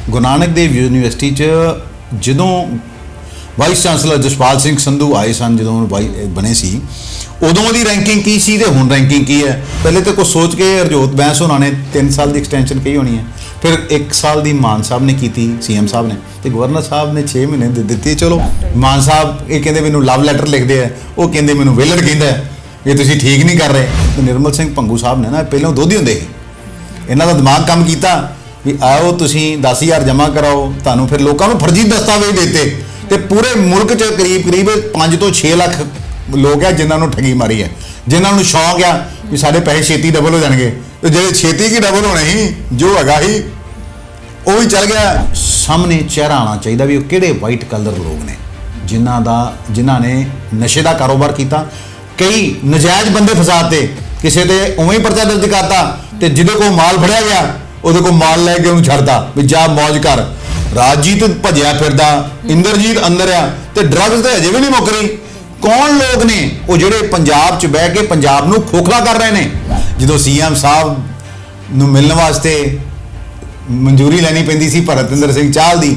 Guru Nanak Dev university 'ਚ ਜਦੋਂ vice chancellor Jaspal Singh Sandhu ਆਏ ਸਨ, ਜਦੋਂ ਬਣੇ ਸੀ, ਉਦੋਂ ਦੀ ਰੈਂਕਿੰਗ ਕੀ ਸੀ ਤੇ ਹੁਣ ਰੈਂਕਿੰਗ ਕੀ ਹੈ? ਪਹਿਲੇ ਤਾਂ ਕੁਝ ਸੋਚ ਕੇ ਹਰਜੋਤ ਬੈਂਸ ਹੋਣਾ ਨੇ 3 ਸਾਲ ਦੀ ਐਕਸਟੈਂਸ਼ਨ ਕਹੀ ਹੋਣੀ ਹੈ, ਫਿਰ 1 ਸਾਲ ਦੀ ਮਾਨ ਸਾਹਿਬ ਨੇ ਕੀਤੀ, ਸੀਐਮ ਸਾਹਿਬ ਨੇ, ਤੇ ਗਵਰਨਰ ਸਾਹਿਬ ਨੇ 6 ਮਹੀਨੇ ਦੇ ਦਿੱਤੇ। ਚਲੋ ਮਾਨ ਸਾਹਿਬ ਇਹ ਕਹਿੰਦੇ ਮੈਨੂੰ ਲਵ ਲੈਟਰ ਲਿਖਦੇ ਆ, ਉਹ ਕਹਿੰਦੇ ਮੈਨੂੰ ਵਿਲੜ ਕਹਿੰਦਾ ਇਹ ਤੁਸੀਂ ਠੀਕ ਨਹੀਂ ਕਰ ਰਹੇ। ਤੇ ਨਿਰਮਲ ਸਿੰਘ ਭੰਗੂ ਸਾਹਿਬ ਨੇ ਨਾ ਪਹਿਲਾਂ ਦੋਧੀ ਹੁੰਦੇ ਸੀ, ਇਹਨਾਂ ਦਾ ਦਿਮਾਗ ਕੰਮ ਕੀਤਾ ਵੀ ਆਓ ਤੁਸੀਂ 10,000 ਜਮ੍ਹਾਂ ਕਰਾਓ, ਤੁਹਾਨੂੰ ਫਿਰ ਲੋਕਾਂ ਨੂੰ ਫਰਜ਼ੀ ਦਸਤਾਵੇਜ਼ ਦਿੱਤੇ ਤੇ ਪੂਰੇ ਮੁਲਕ 'ਚ ਕਰੀਬ 5 ਤੋਂ 6 ਲੱਖ ਲੋਕ ਆ ਜਿਨ੍ਹਾਂ ਨੂੰ ਠੱਗੀ ਮਾਰੀ ਹੈ, ਜਿਨ੍ਹਾਂ ਨੂੰ ਸ਼ੌਂਕ ਆ ਵੀ ਸਾਡੇ ਪੈਸੇ ਛੇਤੀ ਡਬਲ ਹੋ ਜਾਣਗੇ, ਤੇ ਜਿਹੜੇ ਛੇਤੀ ਕੀ ਡਬਲ ਹੋਣੇ ਸੀ ਜੋ ਹੈਗਾ ਸੀ ਉਹ ਵੀ ਚੱਲ ਗਿਆ। ਸਾਹਮਣੇ ਚਿਹਰਾ ਆਉਣਾ ਚਾਹੀਦਾ ਵੀ ਉਹ ਕਿਹੜੇ ਵਾਈਟ ਕਲਰ ਲੋਕ ਨੇ ਜਿਨ੍ਹਾਂ ਨੇ ਨਸ਼ੇ ਦਾ ਕਾਰੋਬਾਰ ਕੀਤਾ, ਕਈ ਨਜਾਇਜ਼ ਬੰਦੇ ਫਸਾਤੇ, ਕਿਸੇ ਤੇ ਉਵੇਂ ਹੀ ਪਰਚਾ ਦਰਜ ਕਰਤਾ ਤੇ ਜਿਹਦੇ ਕੋਲ ਮਾਲ ਫੜਿਆ ਗਿਆ ਉਹਦੇ ਕੋਲ ਮਾਲ ਲੈ ਕੇ ਉਹਨੂੰ ਛੱਡਦਾ ਵੀ ਜਾ ਮੌਜ ਕਰ। ਰਾਜਜੀਤ ਭੱਜਿਆ ਫਿਰਦਾ, ਇੰਦਰਜੀਤ ਅੰਦਰ ਆ, ਤੇ ਡਰੱਗਸ ਤਾਂ ਅਜੇ ਵੀ ਨਹੀਂ ਮੁੱਕ ਰਹੀ। ਕੌਣ ਲੋਕ ਨੇ ਉਹ ਜਿਹੜੇ ਪੰਜਾਬ 'ਚ ਬਹਿ ਕੇ ਪੰਜਾਬ ਨੂੰ ਖੋਖਲਾ ਕਰ ਰਹੇ ਨੇ? ਜਦੋਂ ਸੀਐਮ ਸਾਹਿਬ ਨੂੰ ਮਿਲਣ ਵਾਸਤੇ ਮਨਜ਼ੂਰੀ ਲੈਣੀ ਪੈਂਦੀ ਸੀ ਭਰਤਿੰਦਰ ਸਿੰਘ ਚਾਹਲ ਦੀ,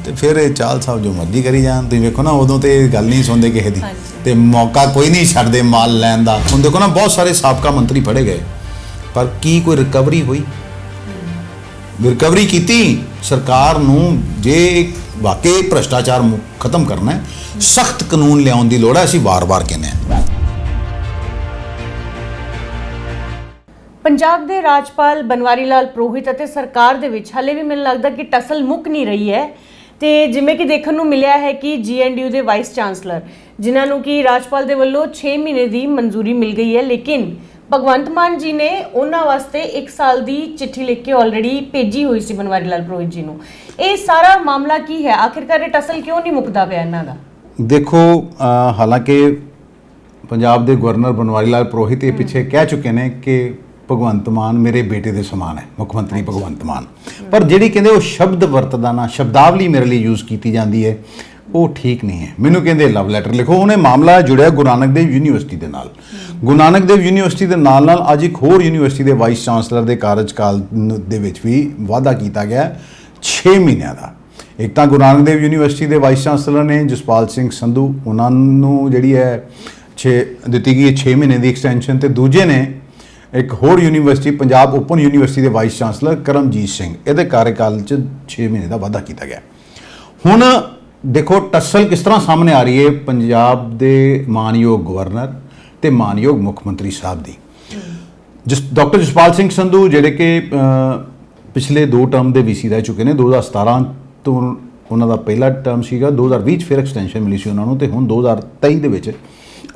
ਤੇ ਫਿਰ ਇਹ ਚਾਹਲ ਸਾਹਿਬ ਜੋ ਮਰਜ਼ੀ ਕਰੀ ਜਾਣ। ਤੁਸੀਂ ਵੇਖੋ ਨਾ, ਉਦੋਂ ਤੇ ਗੱਲ ਨਹੀਂ ਸੁਣਦੇ ਕਿਸੇ ਦੀ, ਤੇ ਮੌਕਾ ਕੋਈ ਨਹੀਂ ਛੱਡਦੇ ਮਾਲ ਲੈਣ ਦਾ। ਹੁਣ ਦੇਖੋ ਨਾ, ਬਹੁਤ ਸਾਰੇ ਸਾਬਕਾ ਮੰਤਰੀ ਫੜੇ ਗਏ, ਪਰ ਕੀ ਕੋਈ ਰਿਕਵਰੀ ਹੋਈ? ਰਿਕਵਰੀ ਕੀਤੀ ਸਰਕਾਰ ਨੂੰ? ਜੇ ਵਾਕਈ ਭ੍ਰਿਸ਼ਟਾਚਾਰ ਖਤਮ ਕਰਨਾ ਹੈ, ਸਖਤ ਕਾਨੂੰਨ ਲਿਆਉਣ ਦੀ ਲੋੜ ਹੈ। ਅਸੀਂ ਵਾਰ-ਵਾਰ ਕਹਿੰਦੇ ਹਾਂ। ਪੰਜਾਬ ਦੇ ਰਾਜਪਾਲ ਬਨਵਾਰੀ ਲਾਲ ਪ੍ਰੋਹਿਤ ਅਤੇ ਸਰਕਾਰ ਦੇ ਵਿੱਚ ਹਾਲੇ ਵੀ ਮੈਨੂੰ ਲੱਗਦਾ ਕਿ ਟਸਲ ਮੁੱਕ ਨਹੀਂ ਰਹੀ ਹੈ। ਤੇ ਜਿਵੇਂ ਕਿ ਦੇਖਣ ਨੂੰ ਮਿਲਿਆ ਹੈ ਕਿ GNDU ਦੇ ਵਾਈਸ ਚਾਂਸਲਰ ਜਿਨ੍ਹਾਂ ਨੂੰ ਕਿ ਰਾਜਪਾਲ ਦੇ ਵੱਲੋਂ 6 ਮਹੀਨੇ ਦੀ ਮਨਜ਼ੂਰੀ ਮਿਲ ਗਈ ਹੈ, ਲੇਕਿਨ ਭਗਵੰਤ ਮਾਨ ਜੀ ਨੇ ਉਹਨਾਂ ਵਾਸਤੇ 1 ਸਾਲ ਦੀ ਚਿੱਠੀ ਲਿਖ ਕੇ ਆਲਰੇਡੀ ਭੇਜੀ ਹੋਈ ਸੀ ਬਨਵਾਰੀ ਲਾਲ ਪ੍ਰੋਹਿਤ ਜੀ ਨੂੰ। ਇਹ ਸਾਰਾ ਮਾਮਲਾ ਕੀ ਹੈ? ਆਖਿਰਕਾਰ ਇਹ ਟਸਲ ਕਿਉਂ ਨਹੀਂ ਮੁੱਕਦਾ ਪਿਆ ਇਹਨਾਂ ਦਾ? ਦੇਖੋ, ਹਾਲਾਂਕਿ ਪੰਜਾਬ ਦੇ ਗਵਰਨਰ ਬਨਵਾਰੀ ਲਾਲ ਪ੍ਰੋਹਿਤ ਇਹ ਪਿੱਛੇ ਕਹਿ ਚੁੱਕੇ ਨੇ ਕਿ ਭਗਵੰਤ ਮਾਨ ਮੇਰੇ ਬੇਟੇ ਦੇ ਸਮਾਨ ਹੈ, ਮੁੱਖ ਮੰਤਰੀ ਭਗਵੰਤ ਮਾਨ, ਪਰ ਜਿਹੜੀ ਕਹਿੰਦੇ ਉਹ ਸ਼ਬਦ ਵਰਤਦਾ ਨਾ, ਸ਼ਬਦਾਵਲੀ ਮੇਰੇ ਲਈ ਯੂਜ਼ ਕੀਤੀ ਜਾਂਦੀ ਹੈ, ਉਹ ਠੀਕ ਨਹੀਂ ਹੈ। ਮੈਨੂੰ ਕਹਿੰਦੇ ਲਵ ਲੈਟਰ ਲਿਖੋ। ਉਹਨੇ ਮਾਮਲਾ ਜੁੜਿਆ ਗੁਰੂ ਨਾਨਕ ਦੇਵ ਯੂਨੀਵਰਸਿਟੀ ਦੇ ਨਾਲ। ਗੁਰੂ ਨਾਨਕ ਦੇਵ ਯੂਨੀਵਰਸਿਟੀ ਦੇ ਨਾਲ ਅੱਜ ਇੱਕ ਹੋਰ ਯੂਨੀਵਰਸਿਟੀ ਦੇ ਵਾਈਸ ਚਾਂਸਲਰ ਦੇ ਕਾਰਜਕਾਲ ਦੇ ਵਿੱਚ ਵੀ ਵਾਅਦਾ ਕੀਤਾ ਗਿਆ 6 ਮਹੀਨਿਆਂ ਦਾ। ਇੱਕ ਤਾਂ ਗੁਰੂ ਨਾਨਕ ਦੇਵ ਯੂਨੀਵਰਸਿਟੀ ਦੇ ਵਾਈਸ ਚਾਂਸਲਰ ਨੇ ਜਸਪਾਲ ਸਿੰਘ ਸੰਧੂ, ਉਹਨਾਂ ਨੂੰ ਜਿਹੜੀ ਹੈ ਦਿੱਤੀ ਗਈ 6 ਮਹੀਨੇ ਦੀ ਐਕਸਟੈਂਸ਼ਨ, ਤੇ ਦੂਜੇ ਨੇ ਇੱਕ ਹੋਰ ਯੂਨੀਵਰਸਿਟੀ ਪੰਜਾਬ ਓਪਨ ਯੂਨੀਵਰਸਿਟੀ ਦੇ ਵਾਈਸ ਚਾਂਸਲਰ ਕਰਮਜੀਤ ਸਿੰਘ, ਇਹਦੇ ਕਾਰਜਕਾਲ 'ਚ 6 ਮਹੀਨੇ ਦਾ ਵਾਅਦਾ ਕੀਤਾ ਗਿਆ। ਹੁਣ ਦੇਖੋ ਟਸਲ ਕਿਸ ਤਰ੍ਹਾਂ ਸਾਹਮਣੇ ਆ ਰਹੀ ਹੈ ਪੰਜਾਬ ਦੇ ਮਾਨਯੋਗ ਗਵਰਨਰ ਤੇ ਮਾਨਯੋਗ ਮੁੱਖ ਮੰਤਰੀ ਸਾਹਿਬ ਦੀ। ਡਾਕਟਰ ਜਸਪਾਲ ਸਿੰਘ ਸੰਧੂ ਜਿਹੜੇ ਕਿ ਪਿਛਲੇ 2 ਟਰਮ ਦੇ VC ਰਹਿ ਚੁੱਕੇ ਨੇ, 2017 ਤੋਂ ਉਹਨਾਂ ਦਾ ਪਹਿਲਾ ਟਰਮ ਸੀਗਾ, 2020 'ਚ ਫਿਰ ਐਕਸਟੈਂਸ਼ਨ ਮਿਲੀ ਸੀ ਉਹਨਾਂ ਨੂੰ, ਤੇ ਹੁਣ 2023 ਦੇ ਵਿੱਚ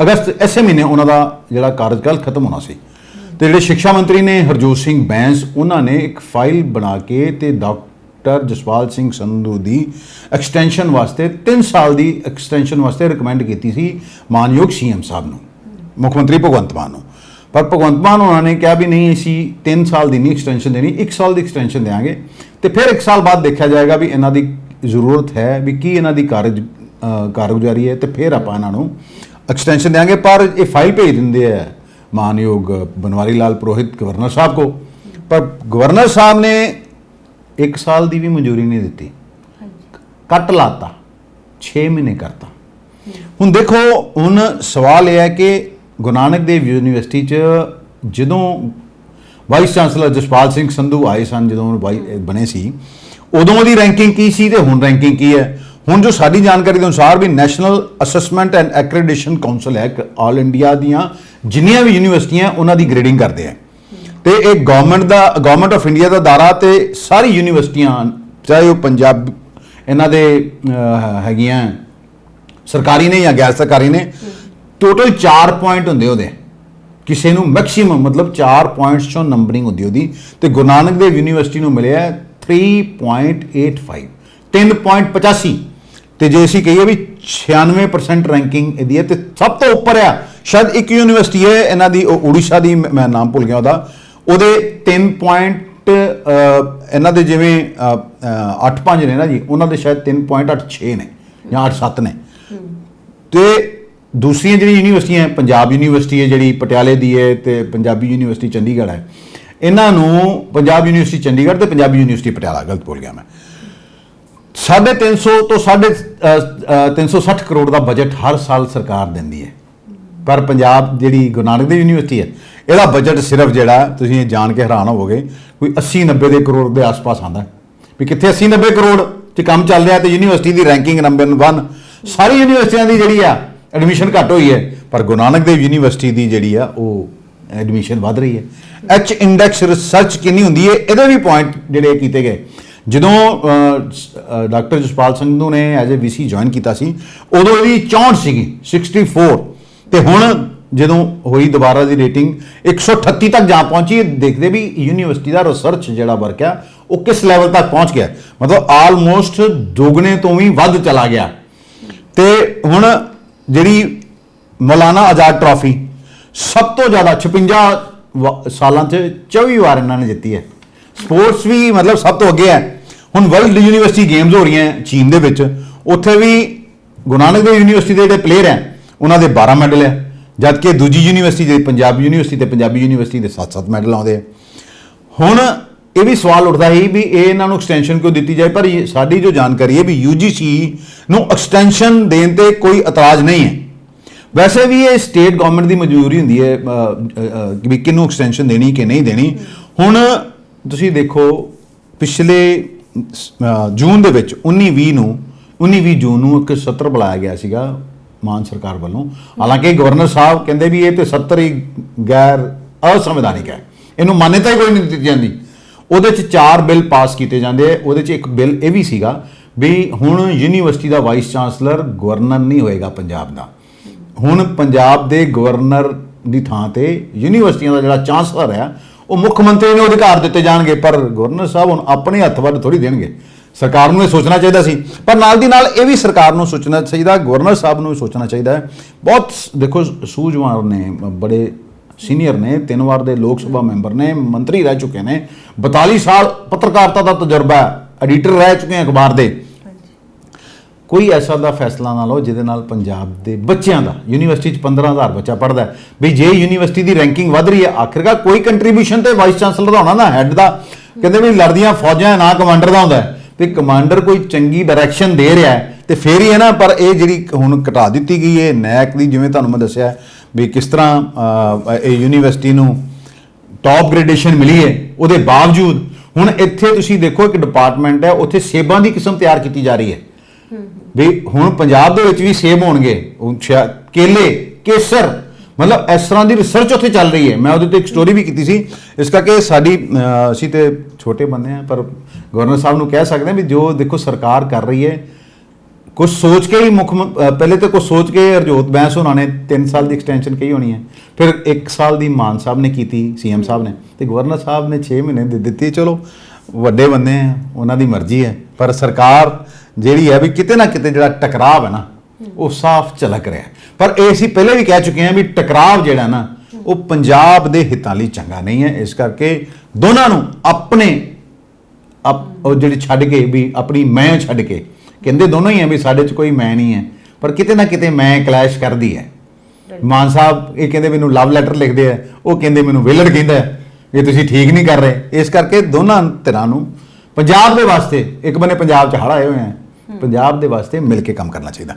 ਅਗਸਤ ਇਸੇ ਮਹੀਨੇ ਉਹਨਾਂ ਦਾ ਜਿਹੜਾ ਕਾਰਜਕਾਲ ਖਤਮ ਹੋਣਾ ਸੀ। ਤੇ ਜਿਹੜੇ ਸਿੱਖਿਆ ਮੰਤਰੀ ਨੇ ਹਰਜੋਤ ਸਿੰਘ ਬੈਂਸ, ਉਹਨਾਂ ਨੇ ਇੱਕ ਫਾਈਲ ਬਣਾ ਕੇ ਤੇ ਡਾਕਟਰ ਜਸਪਾਲ ਸਿੰਘ ਸੰਧੂ ਦੀ ਐਕਸਟੈਂਸ਼ਨ ਵਾਸਤੇ 3 ਸਾਲ ਦੀ ਐਕਸਟੈਂਸ਼ਨ ਵਾਸਤੇ ਰਿਕਮੈਂਡ ਕੀਤੀ ਸੀ ਮਾਨਯੋਗ CM ਸਾਹਿਬ ਨੂੰ, ਮੁੱਖ ਮੰਤਰੀ ਭਗਵੰਤ ਮਾਨ ਨੂੰ। ਪਰ ਭਗਵੰਤ ਮਾਨ ਉਹਨਾਂ ਨੇ ਕਿਹਾ ਵੀ ਨਹੀਂ, ਅਸੀਂ 3 ਸਾਲ ਦੀ ਨਹੀਂ ਐਕਸਟੈਂਸ਼ਨ ਦੇਣੀ, 1 ਸਾਲ ਦੀ ਐਕਸਟੈਂਸ਼ਨ ਦੇਵਾਂਗੇ, ਤੇ ਫਿਰ 1 ਸਾਲ ਬਾਅਦ ਦੇਖਿਆ ਜਾਏਗਾ ਵੀ ਇਹਨਾਂ ਦੀ ਜ਼ਰੂਰਤ ਹੈ ਵੀ ਕੀ ਇਹਨਾਂ ਦੀ ਕਾਰਗੁਜ਼ਾਰੀ ਹੈ, ਤੇ ਫਿਰ ਆਪਾਂ ਇਹਨਾਂ ਨੂੰ ਐਕਸਟੈਂਸ਼ਨ ਦੇਵਾਂਗੇ। ਪਰ ਇਹ ਫਾਈਲ ਭੇਜ ਦਿੰਦੇ ਆ ਮਾਨਯੋਗ ਬਨਵਾਰੀ ਲਾਲ ਪ੍ਰੋਹਿਤ ਗਵਰਨਰ ਸਾਹਿਬ ਕੋ, ਪਰ ਗਵਰਨਰ ਸਾਹਿਬ ਨੇ 1 ਸਾਲ ਦੀ ਵੀ ਮਨਜ਼ੂਰੀ ਨਹੀਂ ਦਿੱਤੀ, ਕੱਟ ਲਾਤਾ, 6 ਮਹੀਨੇ ਕਰਤਾ। ਹੁਣ ਦੇਖੋ, ਹੁਣ ਸਵਾਲ ਇਹ ਹੈ ਕਿ ਗੁਰੂ ਨਾਨਕ ਦੇਵ ਯੂਨੀਵਰਸਿਟੀ 'ਚ ਜਦੋਂ ਵਾਈਸ ਚਾਂਸਲਰ ਜਸਪਾਲ ਸਿੰਘ ਸੰਧੂ ਆਏ ਸਨ, ਜਦੋਂ ਬਣੇ ਸੀ, ਉਦੋਂ ਦੀ ਰੈਂਕਿੰਗ ਕੀ ਸੀ ਤੇ ਹੁਣ ਰੈਂਕਿੰਗ ਕੀ ਹੈ? ਹੁਣ ਜੋ ਸਾਡੀ ਜਾਣਕਾਰੀ ਦੇ ਅਨੁਸਾਰ ਵੀ ਨੈਸ਼ਨਲ ਅਸੈਸਮੈਂਟ ਐਂਡ ਐਕ੍ਰੈਡੀਟੇਸ਼ਨ ਕਾਉਂਸਲ ਹੈ, ਆਲ ਇੰਡੀਆ ਦੀਆਂ ਜਿੰਨੀਆਂ ਵੀ ਯੂਨੀਵਰਸਿਟੀਆਂ ਉਹਨਾਂ ਦੀ ਗ੍ਰੇਡਿੰਗ ਕਰਦੇ ਆ, ਤੇ ਇਹ ਗਵਰਨਮੈਂਟ ਆਫ ਇੰਡੀਆ ਦਾ ਦਾਰਾ, ਤੇ ਸਾਰੀ ਯੂਨੀਵਰਸਿਟੀਆਂ ਚਾਹੇ ਉਹ ਪੰਜਾਬ ਇਹਨਾਂ ਦੇ ਹੈਗੀਆਂ ਸਰਕਾਰੀ ਨੇ ਜਾਂ ਗੈਰ ਸਰਕਾਰੀ ਨੇ, ਟੋਟਲ 4 ਪੁਆਇੰਟ ਹੁੰਦੇ ਉਹਦੇ, ਕਿਸੇ ਨੂੰ ਮੈਕਸਿਮਮ ਮਤਲਬ 4 ਪੁਆਇੰਟਸ ਚੋਂ ਨੰਬਰਿੰਗ ਹੁੰਦੀ ਉਹਦੀ, ਤੇ ਗੁਰੂ ਨਾਨਕ ਦੇਵ ਯੂਨੀਵਰਸਿਟੀ ਨੂੰ ਮਿਲਿਆ 3.85 3.85, ਤੇ ਜੇ ਅਸੀਂ ਕਹੀਏ ਵੀ 96% ਰੈਂਕਿੰਗ ਇਹਦੀ ਹੈ, ਤੇ ਸਭ ਤੋਂ ਉੱਪਰ ਆ ਸ਼ਾਇਦ ਇੱਕ ਯੂਨੀਵਰਸਿਟੀ ਹੈ ਇਹਨਾਂ ਦੀ, ਉਹ ਉੜੀਸਾ ਦੀ, ਮੈਂ ਨਾਮ ਭੁੱਲ ਗਿਆ ਉਹਦੇ 3 ਪੁਆਇੰਟ ਇਹਨਾਂ ਦੇ ਜਿਵੇਂ 8.5 ਨੇ ਨਾ ਜੀ, ਉਹਨਾਂ ਦੇ ਸ਼ਾਇਦ 3.86 ਨੇ ਜਾਂ 8.7 ਨੇ। ਤੇ ਦੂਸਰੀਆਂ ਜਿਹੜੀਆਂ ਯੂਨੀਵਰਸਿਟੀਆਂ, ਪੰਜਾਬ ਯੂਨੀਵਰਸਿਟੀ ਹੈ ਜਿਹੜੀ ਪਟਿਆਲੇ ਦੀ ਹੈ, ਤੇ ਪੰਜਾਬੀ ਯੂਨੀਵਰਸਿਟੀ ਚੰਡੀਗੜ੍ਹ ਹੈ, ਇਹਨਾਂ ਨੂੰ ਪੰਜਾਬ ਯੂਨੀਵਰਸਿਟੀ ਚੰਡੀਗੜ੍ਹ ਤੇ ਪੰਜਾਬੀ ਯੂਨੀਵਰਸਿਟੀ ਪਟਿਆਲਾ, ਗਲਤ ਬੋਲ ਗਿਆ ਮੈਂ, 350 ਤੋਂ 360 ਕਰੋੜ ਦਾ ਬਜਟ ਹਰ ਸਾਲ ਸਰਕਾਰ ਦਿੰਦੀ ਹੈ, ਪਰ ਪੰਜਾਬ ਜਿਹੜੀ ਗੁਰੂ ਨਾਨਕ ਦੇਵ ਯੂਨੀਵਰਸਿਟੀ ਹੈ ਇਹਦਾ ਬਜਟ ਸਿਰਫ ਜਿਹੜਾ ਤੁਸੀਂ ਇਹ ਜਾਣ ਕੇ ਹੈਰਾਨ ਹੋਵੋਗੇ ਕੋਈ 80-90 ਦੇ ਕਰੋੜ ਦੇ ਆਸ-ਪਾਸ ਆਉਂਦਾ ਵੀ ਕਿੱਥੇ 80-90 ਕਰੋੜ 'ਚ ਕੰਮ ਚੱਲ ਰਿਹਾ ਤੇ ਯੂਨੀਵਰਸਿਟੀ ਦੀ ਰੈਂਕਿੰਗ ਨੰਬਰ 1 ਸਾਰੀ ਯੂਨੀਵਰਸਿਟੀਆਂ ਦੀ ਜਿਹੜੀ ਆ ਐਡਮਿਸ਼ਨ ਘੱਟ ਹੋਈ ਹੈ, ਪਰ ਗੁਰੂ ਨਾਨਕ ਦੇਵ ਯੂਨੀਵਰਸਿਟੀ ਦੀ ਜਿਹੜੀ ਆ ਉਹ ਐਡਮਿਸ਼ਨ ਵੱਧ ਰਹੀ ਹੈ। ਐਚ ਇੰਡੈਕਸ ਰਿਸਰਚ ਕਿੰਨੀ ਹੁੰਦੀ ਹੈ ਇਹਦੇ ਵੀ ਪੁਆਇੰਟ ਜਿਹੜੇ ਕੀਤੇ ਗਏ। ਜਦੋਂ ਡਾਕਟਰ ਜਸਪਾਲ ਸੰਧੂ ਨੇ ਐਜ਼ ਏ ਵੀਸੀ ਜੁਆਇਨ ਕੀਤਾ ਸੀ ਉਦੋਂ ਇਹਦੀ 64 ਸੀਗੀ 64 ਤੇ ਹੁਣ ਜਦੋਂ ਹੋਈ ਦੁਬਾਰਾ ਦੀ ਰੇਟਿੰਗ 138 ਤੱਕ ਜਾ ਪਹੁੰਚੀ। ਦੇਖਦੇ ਵੀ ਯੂਨੀਵਰਸਿਟੀ ਦਾ ਰਿਸਰਚ ਜਿਹੜਾ ਵਰਕ ਆ ਉਹ ਕਿਸ ਲੈਵਲ ਤੱਕ ਪਹੁੰਚ ਗਿਆ, ਮਤਲਬ ਆਲਮੋਸਟ ਦੁੱਗਣੇ ਤੋਂ ਵੀ ਵੱਧ ਚਲਾ ਗਿਆ। ਤੇ ਹੁਣ ਜਿਹੜੀ ਮੌਲਾਨਾ ਆਜ਼ਾਦ ਟਰਾਫੀ ਸਭ ਤੋਂ ਜ਼ਿਆਦਾ 56 ਸਾਲਾਂ 'ਚ 24 ਵਾਰ ਇਹਨਾਂ ਨੇ ਜਿੱਤੀ ਹੈ। ਸਪੋਰਟਸ ਵੀ ਮਤਲਬ ਸਭ ਤੋਂ ਅੱਗੇ ਹੈ। ਹੁਣ ਵਰਲਡ ਯੂਨੀਵਰਸਿਟੀ ਗੇਮਸ ਹੋ ਰਹੀਆਂ ਚੀਨ ਦੇ ਵਿੱਚ, ਉੱਥੇ ਵੀ ਗੁਰੂ ਨਾਨਕ ਦੇਵ ਯੂਨੀਵਰਸਿਟੀ ਦੇ ਜਿਹੜੇ ਪਲੇਅਰ ਹੈ ਉਹਨਾਂ ਦੇ 12 ਮੈਡਲ ਹੈ, ਜਦਕਿ ਦੂਜੀ ਯੂਨੀਵਰਸਿਟੀ ਜਿਹੜੀ ਪੰਜਾਬ ਯੂਨੀਵਰਸਿਟੀ ਤੇ ਪੰਜਾਬੀ ਯੂਨੀਵਰਸਿਟੀ ਦੇ 7-7 ਮੈਡਲ ਆਉਂਦੇ ਆ। ਹੁਣ ਇਹ ਵੀ ਸਵਾਲ ਉੱਠਦਾ ਹੈ ਵੀ ਇਹ ਇਹਨਾਂ ਨੂੰ ਐਕਸਟੈਂਸ਼ਨ ਕਿਉਂ ਦਿੱਤੀ ਜਾਏ, ਪਰ ਸਾਡੀ ਜੋ ਜਾਣਕਾਰੀ ਹੈ ਵੀ UGC ਨੂੰ ਐਕਸਟੈਂਸ਼ਨ ਦੇਣ ਤੇ ਕੋਈ ਇਤਰਾਜ਼ ਨਹੀਂ ਹੈ। ਵੈਸੇ ਵੀ ਇਹ ਸਟੇਟ ਗਵਰਨਮੈਂਟ ਦੀ ਮਨਜ਼ੂਰੀ ਹੁੰਦੀ ਹੈ ਵੀ ਕਿਹਨੂੰ ਐਕਸਟੈਂਸ਼ਨ ਦੇਣੀ ਕਿ ਨਹੀਂ ਦੇਣੀ। ਹੁਣ ਤੁਸੀਂ ਦੇਖੋ ਪਿਛਲੇ ਜੂਨ ਦੇ ਵਿੱਚ 19-20 ਜੂਨ ਨੂੰ ਇੱਕ ਸੱਤਰ ਬੁਲਾਇਆ ਗਿਆ ਸੀਗਾ ਮਾਨ ਸਰਕਾਰ ਵੱਲੋਂ। ਹਾਲਾਂਕਿ ਗਵਰਨਰ ਸਾਹਿਬ ਕਹਿੰਦੇ ਵੀ ਇਹ ਤੇ 70 ਹੀ ਗੈਰ ਅਸੰਵਿਧਾਨਿਕ ਹੈ, ਇਹਨੂੰ ਮਾਨਤਾ ਹੀ ਕੋਈ ਨਹੀਂ ਦਿੱਤੀ ਜਾਂਦੀ। ਉਹਦੇ 'ਚ 4 ਬਿੱਲ ਪਾਸ ਕੀਤੇ ਜਾਂਦੇ ਆ। ਉਹਦੇ 'ਚ ਇੱਕ ਬਿੱਲ ਇਹ ਵੀ ਸੀਗਾ ਵੀ ਹੁਣ ਯੂਨੀਵਰਸਿਟੀ ਦਾ ਵਾਈਸ ਚਾਂਸਲਰ ਗਵਰਨਰ ਨਹੀਂ ਹੋਏਗਾ ਪੰਜਾਬ ਦਾ। ਹੁਣ ਪੰਜਾਬ ਦੇ ਗਵਰਨਰ ਦੀ ਥਾਂ ਤੇ ਯੂਨੀਵਰਸਿਟੀਆਂ ਦਾ ਜਿਹੜਾ ਚਾਂਸਲਰ ਹੈ ਉਹ ਮੁੱਖ ਮੰਤਰੀ ਨੂੰ ਅਧਿਕਾਰ ਦਿੱਤੇ ਜਾਣਗੇ, ਪਰ ਗਵਰਨਰ ਸਾਹਿਬ ਹੁਣ ਆਪਣੇ ਹੱਥ ਵੱਲ ਥੋੜੀ ਦੇਣਗੇ। ਸਰਕਾਰ ਨੂੰ ਇਹ ਸੋਚਣਾ ਚਾਹੀਦਾ ਸੀ, ਪਰ ਨਾਲ ਦੀ ਨਾਲ ਇਹ ਵੀ ਸਰਕਾਰ ਨੂੰ ਸੋਚਣਾ ਚਾਹੀਦਾ, ਗਵਰਨਰ ਸਾਹਿਬ ਨੂੰ ਵੀ ਸੋਚਣਾ ਚਾਹੀਦਾ ਹੈ। ਬਹੁਤ ਦੇਖੋ ਸੂਝਵਾਨ ਨੇ, ਬੜੇ ਸੀਨੀਅਰ ਨੇ, 3 ਵਾਰ ਦੇ ਲੋਕ ਸਭਾ ਮੈਂਬਰ ਨੇ, ਮੰਤਰੀ ਰਹਿ ਚੁੱਕੇ ਨੇ, 42 ਸਾਲ ਪੱਤਰਕਾਰਤਾ ਦਾ ਤਜਰਬਾ ਹੈ, ਐਡੀਟਰ ਰਹਿ ਚੁੱਕੇ ਆ ਅਖਬਾਰ ਦੇ। ਕੋਈ ਐਸਾ ਦਾ ਫੈਸਲਾ ਨਾ ਲਓ ਜਿਹਦੇ ਨਾਲ ਪੰਜਾਬ ਦੇ ਬੱਚਿਆਂ ਦਾ, ਯੂਨੀਵਰਸਿਟੀ 'ਚ 15,000 ਬੱਚਾ ਪੜ੍ਹਦਾ ਵੀ ਜੇ ਯੂਨੀਵਰਸਿਟੀ ਦੀ ਰੈਂਕਿੰਗ ਵੱਧ ਰਹੀ ਹੈ ਆਖਿਰਕਾਰ ਕੋਈ ਕੰਟਰੀਬਿਊਸ਼ਨ ਤੇ ਵਾਈਸ ਚਾਂਸਲਰ ਦਾ ਹੋਣਾ ਨਾ, ਹੈੱਡ ਦਾ। ਕਹਿੰਦੇ ਵੀ ਲੜਦੀਆਂ ਫੌਜਾਂ ਨਾ ਕਮਾਂਡਰ ਦਾ ਹੁੰਦਾ ਤੇ ਕਮਾਂਡਰ ਕੋਈ ਚੰਗੀ ਡਾਇਰੈਕਸ਼ਨ ਦੇ ਰਿਹਾ ਤੇ ਫੇਰ ਹੀ ਹੈ ਨਾ। ਪਰ ਇਹ ਜਿਹੜੀ ਹੁਣ ਘਟਾ ਦਿੱਤੀ ਗਈ ਹੈ ਨੈਕ ਦੀ, ਜਿਵੇਂ ਤੁਹਾਨੂੰ ਮੈਂ ਦੱਸਿਆ ਵੀ ਕਿਸ ਤਰ੍ਹਾਂ ਇਹ ਯੂਨੀਵਰਸਿਟੀ ਨੂੰ ਟੌਪ ਗ੍ਰੇਡੇਸ਼ਨ ਮਿਲੀ ਹੈ, ਉਹਦੇ ਬਾਵਜੂਦ ਹੁਣ ਇੱਥੇ ਤੁਸੀਂ ਦੇਖੋ ਇੱਕ ਡਿਪਾਰਟਮੈਂਟ ਹੈ, ਉੱਥੇ ਸੇਬਾਂ ਦੀ ਕਿਸਮ ਤਿਆਰ ਕੀਤੀ ਜਾ ਰਹੀ ਹੈ ਵੀ ਹੁਣ ਪੰਜਾਬ ਦੇ ਵਿੱਚ ਵੀ ਸੇਬ ਹੋਣਗੇ, ਕੇਲੇ, ਕੇਸਰ, ਮਤਲਬ ਇਸ ਤਰ੍ਹਾਂ ਦੀ ਰਿਸਰਚ ਉੱਥੇ ਚੱਲ ਰਹੀ ਹੈ। ਮੈਂ ਉਹਦੇ ਤੇ ਇੱਕ ਸਟੋਰੀ ਵੀ ਕੀਤੀ ਸੀ। ਇਸ ਕਰਕੇ ਸਾਡੀ ਅਸੀਂ ਤੇ ਛੋਟੇ ਬੰਦੇ ਹਾਂ, ਪਰ ਗਵਰਨਰ ਸਾਹਿਬ ਨੂੰ ਕਹਿ ਸਕਦੇ ਹਾਂ ਵੀ ਜੋ ਦੇਖੋ ਸਰਕਾਰ ਕਰ ਰਹੀ ਹੈ ਕੁਝ ਸੋਚ ਕੇ ਹੀ ਪਹਿਲੇ ਤਾਂ ਕੁਝ ਸੋਚ ਕੇ ਹਰਜੋਤ ਬੈਂਸ ਉਹਨਾਂ ਨੇ 3 ਸਾਲ ਦੀ ਐਕਸਟੈਂਸ਼ਨ ਕਹੀ ਹੋਣੀ ਹੈ, ਫਿਰ 1 ਸਾਲ ਦੀ ਮਾਨ ਸਾਹਿਬ ਨੇ ਕੀਤੀ, CM ਸਾਹਿਬ ਨੇ, ਤੇ ਗਵਰਨਰ ਸਾਹਿਬ ਨੇ 6 ਮਹੀਨੇ ਦੇ ਦਿੱਤੀ। ਚਲੋ ਵੱਡੇ ਬੰਦੇ ਆ, ਉਹਨਾਂ ਦੀ ਮਰਜ਼ੀ ਹੈ, ਪਰ ਸਰਕਾਰ ਜਿਹੜੀ ਹੈ ਵੀ ਕਿਤੇ ਨਾ ਕਿਤੇ ਜਿਹੜਾ ਟਕਰਾਵ ਹੈ ਨਾ ਉਹ ਸਾਫ਼ ਝਲਕ ਰਿਹਾ। ਪਰ ਇਹ ਅਸੀਂ ਪਹਿਲੇ ਵੀ ਕਹਿ ਚੁੱਕੇ ਹਾਂ ਵੀ ਟਕਰਾਵ ਜਿਹੜਾ ਨਾ ਉਹ ਪੰਜਾਬ ਦੇ ਹਿੱਤਾਂ ਲਈ ਚੰਗਾ ਨਹੀਂ ਹੈ। ਇਸ ਕਰਕੇ ਦੋਨਾਂ ਨੂੰ ਆਪਣੇ ਉਹ ਜਿਹੜੀ ਛੱਡ ਕੇ ਵੀ ਆਪਣੀ ਮੈਂ ਛੱਡ ਕੇ, ਕਹਿੰਦੇ ਦੋਨੋਂ ਹੀ ਹੈ ਵੀ ਸਾਡੇ 'ਚ ਕੋਈ ਮੈਂ ਨਹੀਂ ਹੈ, ਪਰ ਕਿਤੇ ਨਾ ਕਿਤੇ ਮੈਂ ਕਲੈਸ਼ ਕਰਦੀ ਹੈ। ਮਾਨ ਸਾਹਿਬ ਇਹ ਕਹਿੰਦੇ ਮੈਨੂੰ ਲਵ ਲੈਟਰ ਲਿਖਦੇ ਆ, ਉਹ ਕਹਿੰਦੇ ਮੈਨੂੰ ਵਿਲੜ ਕਹਿੰਦਾ ਇਹ ਤੁਸੀਂ ਠੀਕ ਨਹੀਂ ਕਰ ਰਹੇ। ਇਸ ਕਰਕੇ ਦੋਨਾਂ ਧਿਰਾਂ ਨੂੰ ਪੰਜਾਬ ਦੇ ਵਾਸਤੇ, ਇੱਕ ਬੰਨੇ ਪੰਜਾਬ 'ਚ ਹੜ੍ਹ ਆਏ ਹੋਏ ਆ, ਪੰਜਾਬ ਦੇ ਵਾਸਤੇ ਮਿਲ ਕੇ ਕੰਮ ਕਰਨਾ ਚਾਹੀਦਾ।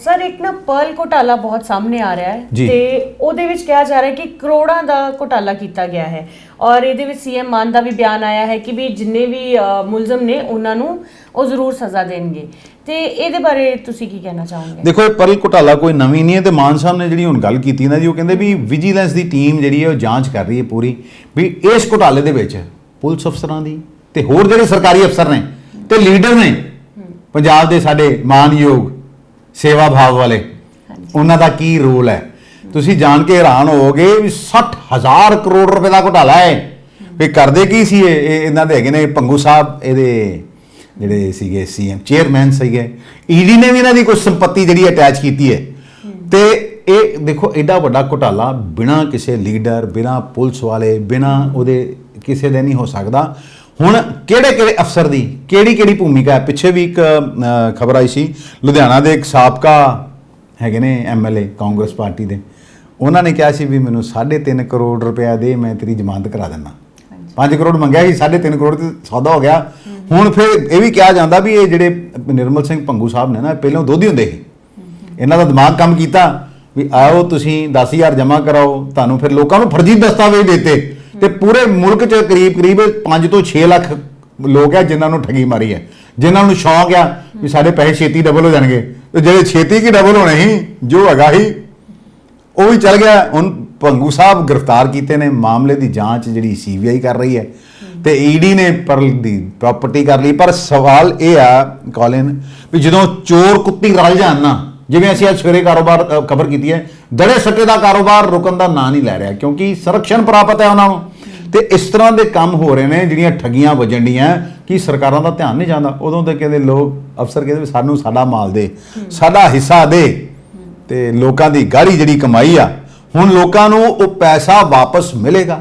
ਸਰ ਇੱਕ ਨਾ ਪਰਲ ਘੁਟਾਲਾ ਬਹੁਤ ਸਾਹਮਣੇ ਆ ਰਿਹਾ ਹੈ ਜੀ। ਤੇ ਉਹਦੇ ਵਿੱਚ ਕਿਹਾ ਜਾ ਰਿਹਾ ਹੈ ਕਿ ਕਰੋੜਾਂ ਦਾ ਘੁਟਾਲਾ ਕੀਤਾ ਗਿਆ ਹੈ, ਔਰ ਇਹਦੇ ਵਿੱਚ CM ਮਾਨ ਦਾ ਵੀ ਬਿਆਨ ਆਇਆ ਹੈ ਕਿ ਵੀ ਜਿੰਨੇ ਵੀ ਮੁਲਜ਼ਮ ਨੇ ਉਹਨਾਂ ਨੂੰ ਉਹ ਜ਼ਰੂਰ ਸਜ਼ਾ ਦੇਣਗੇ। ਤੇ ਇਹਦੇ ਬਾਰੇ ਤੁਸੀਂ ਕੀ ਕਹਿਣਾ ਚਾਹੋਗੇ? ਦੇਖੋ ਇਹ ਪਰਲ ਘੁਟਾਲਾ ਕੋਈ ਨਵੀਂ ਨਹੀਂ ਹੈ, ਤੇ ਮਾਨ ਸਾਹਿਬ ਨੇ ਜਿਹੜੀ ਹੁਣ ਗੱਲ ਕੀਤੀ ਨਾ ਜੀ, ਉਹ ਕਹਿੰਦੇ ਵੀ ਵਿਜੀਲੈਂਸ ਦੀ ਟੀਮ ਜਿਹੜੀ ਹੈ ਉਹ ਜਾਂਚ ਕਰ ਰਹੀ ਹੈ ਪੂਰੀ, ਵੀ ਇਸ ਘੁਟਾਲੇ ਦੇ ਵਿੱਚ ਪੁਲਿਸ ਅਫਸਰਾਂ ਦੀ ਤੇ ਹੋਰ ਜਿਹੜੇ ਸਰਕਾਰੀ ਅਫਸਰ ਨੇ ਤੇ ਲੀਡਰ ਨੇ ਪੰਜਾਬ ਦੇ ਸਾਡੇ ਮਾਨਯੋਗ ਸੇਵਾ ਭਾਵ ਵਾਲੇ, ਉਹਨਾਂ ਦਾ ਕੀ ਰੋਲ ਹੈ। ਤੁਸੀਂ ਜਾਣ ਕੇ ਹੈਰਾਨ ਹੋਵੋਗੇ ਵੀ 60,000 ਕਰੋੜ ਰੁਪਏ ਦਾ ਘੁਟਾਲਾ ਹੈ। ਵੀ ਕਰਦੇ ਕੀ ਸੀ ਇਹ? ਇਹਨਾਂ ਦੇ ਹੈਗੇ ਨੇ ਭੰਗੂ ਸਾਹਿਬ, ਇਹਦੇ ਜਿਹੜੇ ਸੀਗੇ CM ਚੇਅਰਮੈਨ ਸੀਗੇ। ED ਨੇ ਵੀ ਇਹਨਾਂ ਦੀ ਕੁਝ ਸੰਪत्ति ਜਿਹੜੀ ਅਟੈਚ ਕੀਤੀ ਹੈ। ਤੇ ਇਹ ਦੇਖੋ ਐਡਾ ਵੱਡਾ ਘੁਟਾਲਾ ਬਿਨਾਂ ਕਿਸੇ ਲੀਡਰ, ਬਿਨਾਂ ਪੁਲਿਸ ਵਾਲੇ, ਬਿਨਾਂ ਉਹਦੇ ਕਿਸੇ ਦੇ ਨਹੀਂ ਹੋ ਸਕਦਾ। ਹੁਣ ਕਿਹੜੇ ਅਫਸਰ ਦੀ ਕਿਹੜੀ ਭੂਮਿਕਾ ਹੈ? ਪਿੱਛੇ ਵੀ ਇੱਕ ਖਬਰ ਆਈ ਸੀ, ਲੁਧਿਆਣਾ ਦੇ ਇੱਕ ਸਾਬਕਾ ਹੈਗੇ ਨੇ MLA ਕਾਂਗਰਸ ਪਾਰਟੀ ਦੇ, ਉਹਨਾਂ ਨੇ ਕਿਹਾ ਸੀ ਵੀ ਮੈਨੂੰ 3.5 ਕਰੋੜ ਰੁਪਇਆ ਦੇ, ਮੈਂ ਤੇਰੀ ਜ਼ਮਾਨਤ ਕਰਾ ਦਿੰਦਾ। 5 ਕਰੋੜ ਮੰਗਿਆ ਸੀ, 3.5 ਕਰੋੜ ਤੇ ਸੌਦਾ ਹੋ ਗਿਆ। ਹੁਣ ਫਿਰ ਇਹ ਵੀ ਕਿਹਾ ਜਾਂਦਾ ਵੀ ਇਹ ਜਿਹੜੇ ਨਿਰਮਲ ਸਿੰਘ ਭੰਗੂ ਸਾਹਿਬ ਨੇ ਨਾ, ਪਹਿਲਾਂ ਦੋਧੀ ਹੁੰਦੇ ਸੀ। ਇਹਨਾਂ ਦਾ ਦਿਮਾਗ ਕੰਮ ਕੀਤਾ ਵੀ ਆਓ ਤੁਸੀਂ 10,000 ਜਮ੍ਹਾਂ ਕਰਾਓ, ਤੁਹਾਨੂੰ ਫਿਰ ਲੋਕਾਂ ਨੂੰ ਫਰਜ਼ੀ ਦਸਤਾਵੇਜ਼ ਦਿੱਤੇ ਤੇ ਪੂਰੇ ਮੁਲਕ 'ਚ ਕਰੀਬ 5 ਤੋਂ 6 ਲੱਖ ਲੋਕ ਹੈ ਜਿਨ੍ਹਾਂ ਨੂੰ ਠੱਗੀ ਮਾਰੀ ਹੈ, ਜਿਨ੍ਹਾਂ ਨੂੰ ਸ਼ੌਂਕ ਆ ਵੀ ਸਾਡੇ ਪੈਸੇ ਛੇਤੀ ਡਬਲ ਹੋ ਜਾਣਗੇ, ਤੇ ਜਿਹੜੇ ਛੇਤੀ ਕੀ ਡਬਲ ਹੋਣੇ ਸੀ ਜੋ ਹੈਗਾ ਸੀ ਉਹ ਵੀ ਚੱਲ ਗਿਆ। ਹੁਣ ਭੰਗੂ ਸਾਹਿਬ ਗ੍ਰਿਫਤਾਰ ਕੀਤੇ ਨੇ, ਮਾਮਲੇ ਦੀ ਜਾਂਚ ਜਿਹੜੀ CBI ਕਰ ਰਹੀ ਹੈ ਤੇ ED ਨੇ ਪਰਲ ਦੀ ਪ੍ਰਾਪਰਟੀ ਕਰ ਲਈ। ਪਰ ਸਵਾਲ ਇਹ ਆ ਕਾਲਿਨ ਵੀ ਜਦੋਂ ਚੋਰ ਕੁੱਤੀ ਰਲ ਜਾਣ ਨਾ, ਜਿਵੇਂ ਅਸੀਂ ਅੱਜ ਸਵੇਰੇ ਕਾਰੋਬਾਰ ਖਬਰ ਕੀਤੀ ਹੈ, ਦੜੇ ਸੱਟੇ ਦਾ ਕਾਰੋਬਾਰ ਰੁਕਣ ਦਾ ਨਾਂ ਨਹੀਂ ਲੈ ਰਿਹਾ ਕਿਉਂਕਿ ਸੰਰਕਸ਼ਣ ਪ੍ਰਾਪਤ ਹੈ ਉਹਨਾਂ ਨੂੰ। ਤੇ ਇਸ ਤਰ੍ਹਾਂ ਦੇ ਕੰਮ ਹੋ ਰਹੇ ਨੇ ਜਿਹੜੀਆਂ ਠੱਗੀਆਂ ਵੱਜਣ ਡੀਆਂ ਕਿ ਸਰਕਾਰਾਂ ਦਾ ਧਿਆਨ ਨਹੀਂ ਜਾਂਦਾ। ਉਦੋਂ ਤੇ ਕਹਿੰਦੇ ਲੋਕ ਅਫਸਰ ਕਹਿੰਦੇ ਸਾਨੂੰ ਸਾਡਾ ਮਾਲ ਦੇ, ਸਾਡਾ ਹਿੱਸਾ ਦੇ, ਤੇ ਲੋਕਾਂ ਦੀ ਗਾੜੀ ਜਿਹੜੀ ਕਮਾਈ ਆ, ਹੁਣ ਲੋਕਾਂ ਨੂੰ ਉਹ ਪੈਸਾ ਵਾਪਸ ਮਿਲੇਗਾ